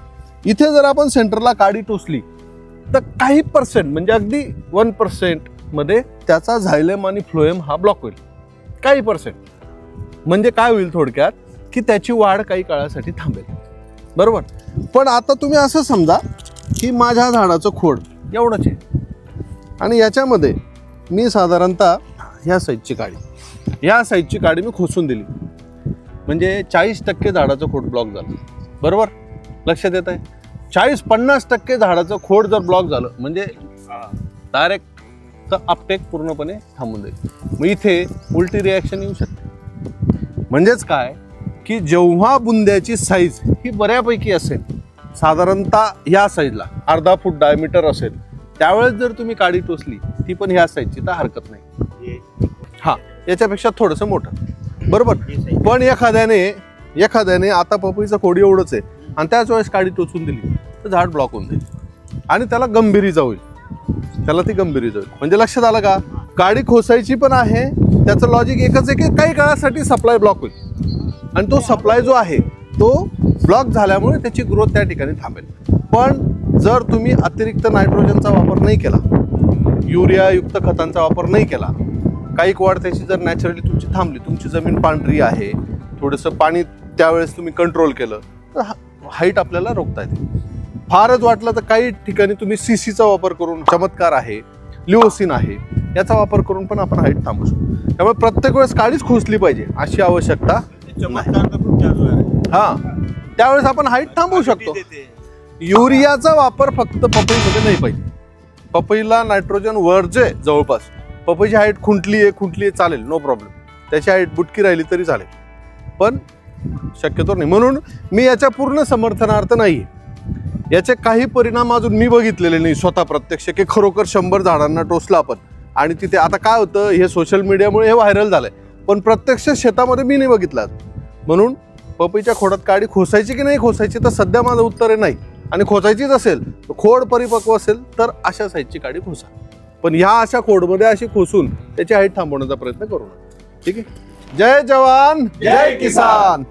इथे जर आपण सेंटरला काडी टोचली तर काही पर्सेंट म्हणजे अगदी 1% मध्ये त्याचा झायलेम आणि फ्लोएम हा ब्लॉक होईल. काही पर्सेंट म्हणजे काय होईल थोडक्यात की त्याची वाढ काही काळासाठी थांबेल. बरोबर. पण आता तुम्ही असं समजा की माझ्या झाडाचं खोड एवढंच आहे आणि याच्यामध्ये मी साधारणतः ह्या साईजची काडी मी खोसून दिली म्हणजे 40% झाडाचं खोड ब्लॉक झालं. बरोबर. लक्षात येत आहे? 40-50% झाडाचं खोड जर ब्लॉक झालं म्हणजे डायरेक्ट अपटेक पूर्णपणे थांबून जाईल. मग इथे उलटी रिॲक्शन येऊ शकते. म्हणजेच काय की जेव्हा बुंद्याची साईज ही बऱ्यापैकी असेल, साधारणतः ह्या साईजला 1/2 फूट डायमीटर असेल, त्यावेळेस जर तुम्ही काडी टोचली ती पण ह्या साईजची तर हरकत नाही. हा, याच्यापेक्षा थोडंसं मोठं, बरोबर. पण एखाद्याने आता पपईचं खोड एवढंच आहे आणि त्याच वेळेस काडी टोचून दिली तर झाड ब्लॉक होऊन जाईल आणि त्याला गंभीरीचा होईल, म्हणजे लक्षात आलं का. काडी खोसायची पण आहे, त्याचं लॉजिक एकच आहे की काही काळासाठी सप्लाय ब्लॉक होईल आणि तो सप्लाय जो आहे तो ब्लॉक झाल्यामुळे त्याची ग्रोथ त्या ठिकाणी थांबेल. पण जर तुम्ही अतिरिक्त नायट्रोजनचा वापर नाही केला, युरियायुक्त खतांचा वापर नाही केला, काही वाढ त्याची जर नॅचरली तुमची थांबली, तुमची जमीन पांढरी आहे, थोडंसं पाणी त्यावेळेस तुम्ही कंट्रोल केलं तर हाईट आपल्याला रोखता येते. फारच वाटलं तर काही ठिकाणी तुम्ही CCचा वापर करून, चमत्कार आहे, लिओसिन आहे, याचा वापर करून पण आपण हाईट थांबू शकतो. त्यामुळे प्रत्येक वेळेस काडीच खोसली पाहिजे अशी आवश्यकता हा, त्यावेळेस आपण हाईट थांबवू शकतो. युरियाचा वापर फक्त पपईमध्ये नाही पाहिजे. पपईला नायट्रोजन वरचे जवळपास, पपईची हाईट खुंटली आहे चालेल, नो प्रॉब्लेम, त्याची हाईट बुटकी राहिली तरी चालेल, पण शक्यतो नाही. म्हणून मी याच्या पूर्ण समर्थनार्थ नाही. याचे काही परिणाम अजून मी बघितलेले नाही स्वतः प्रत्यक्ष, की खरोखर 100 झाडांना टोचलं आपण आणि तिथे आता काय होतं, हे सोशल मीडियामुळे हे व्हायरल झालंय, पण प्रत्यक्ष शेतामध्ये मी नाही बघितलं. म्हणून पपईच्या खोडात काडी खोसायची की नाही खोसायची, तर सध्या माझं उत्तर आहे नाही. आणि खोसायचीच असेल, खोड परिपक्व असेल तर अशा साईजची काडी खोसा, पण ह्या अशा खोडमध्ये अशी खोसून त्याची हाईट थांबवण्याचा प्रयत्न करू नका. ठीक आहे. जय जवान जय किसान.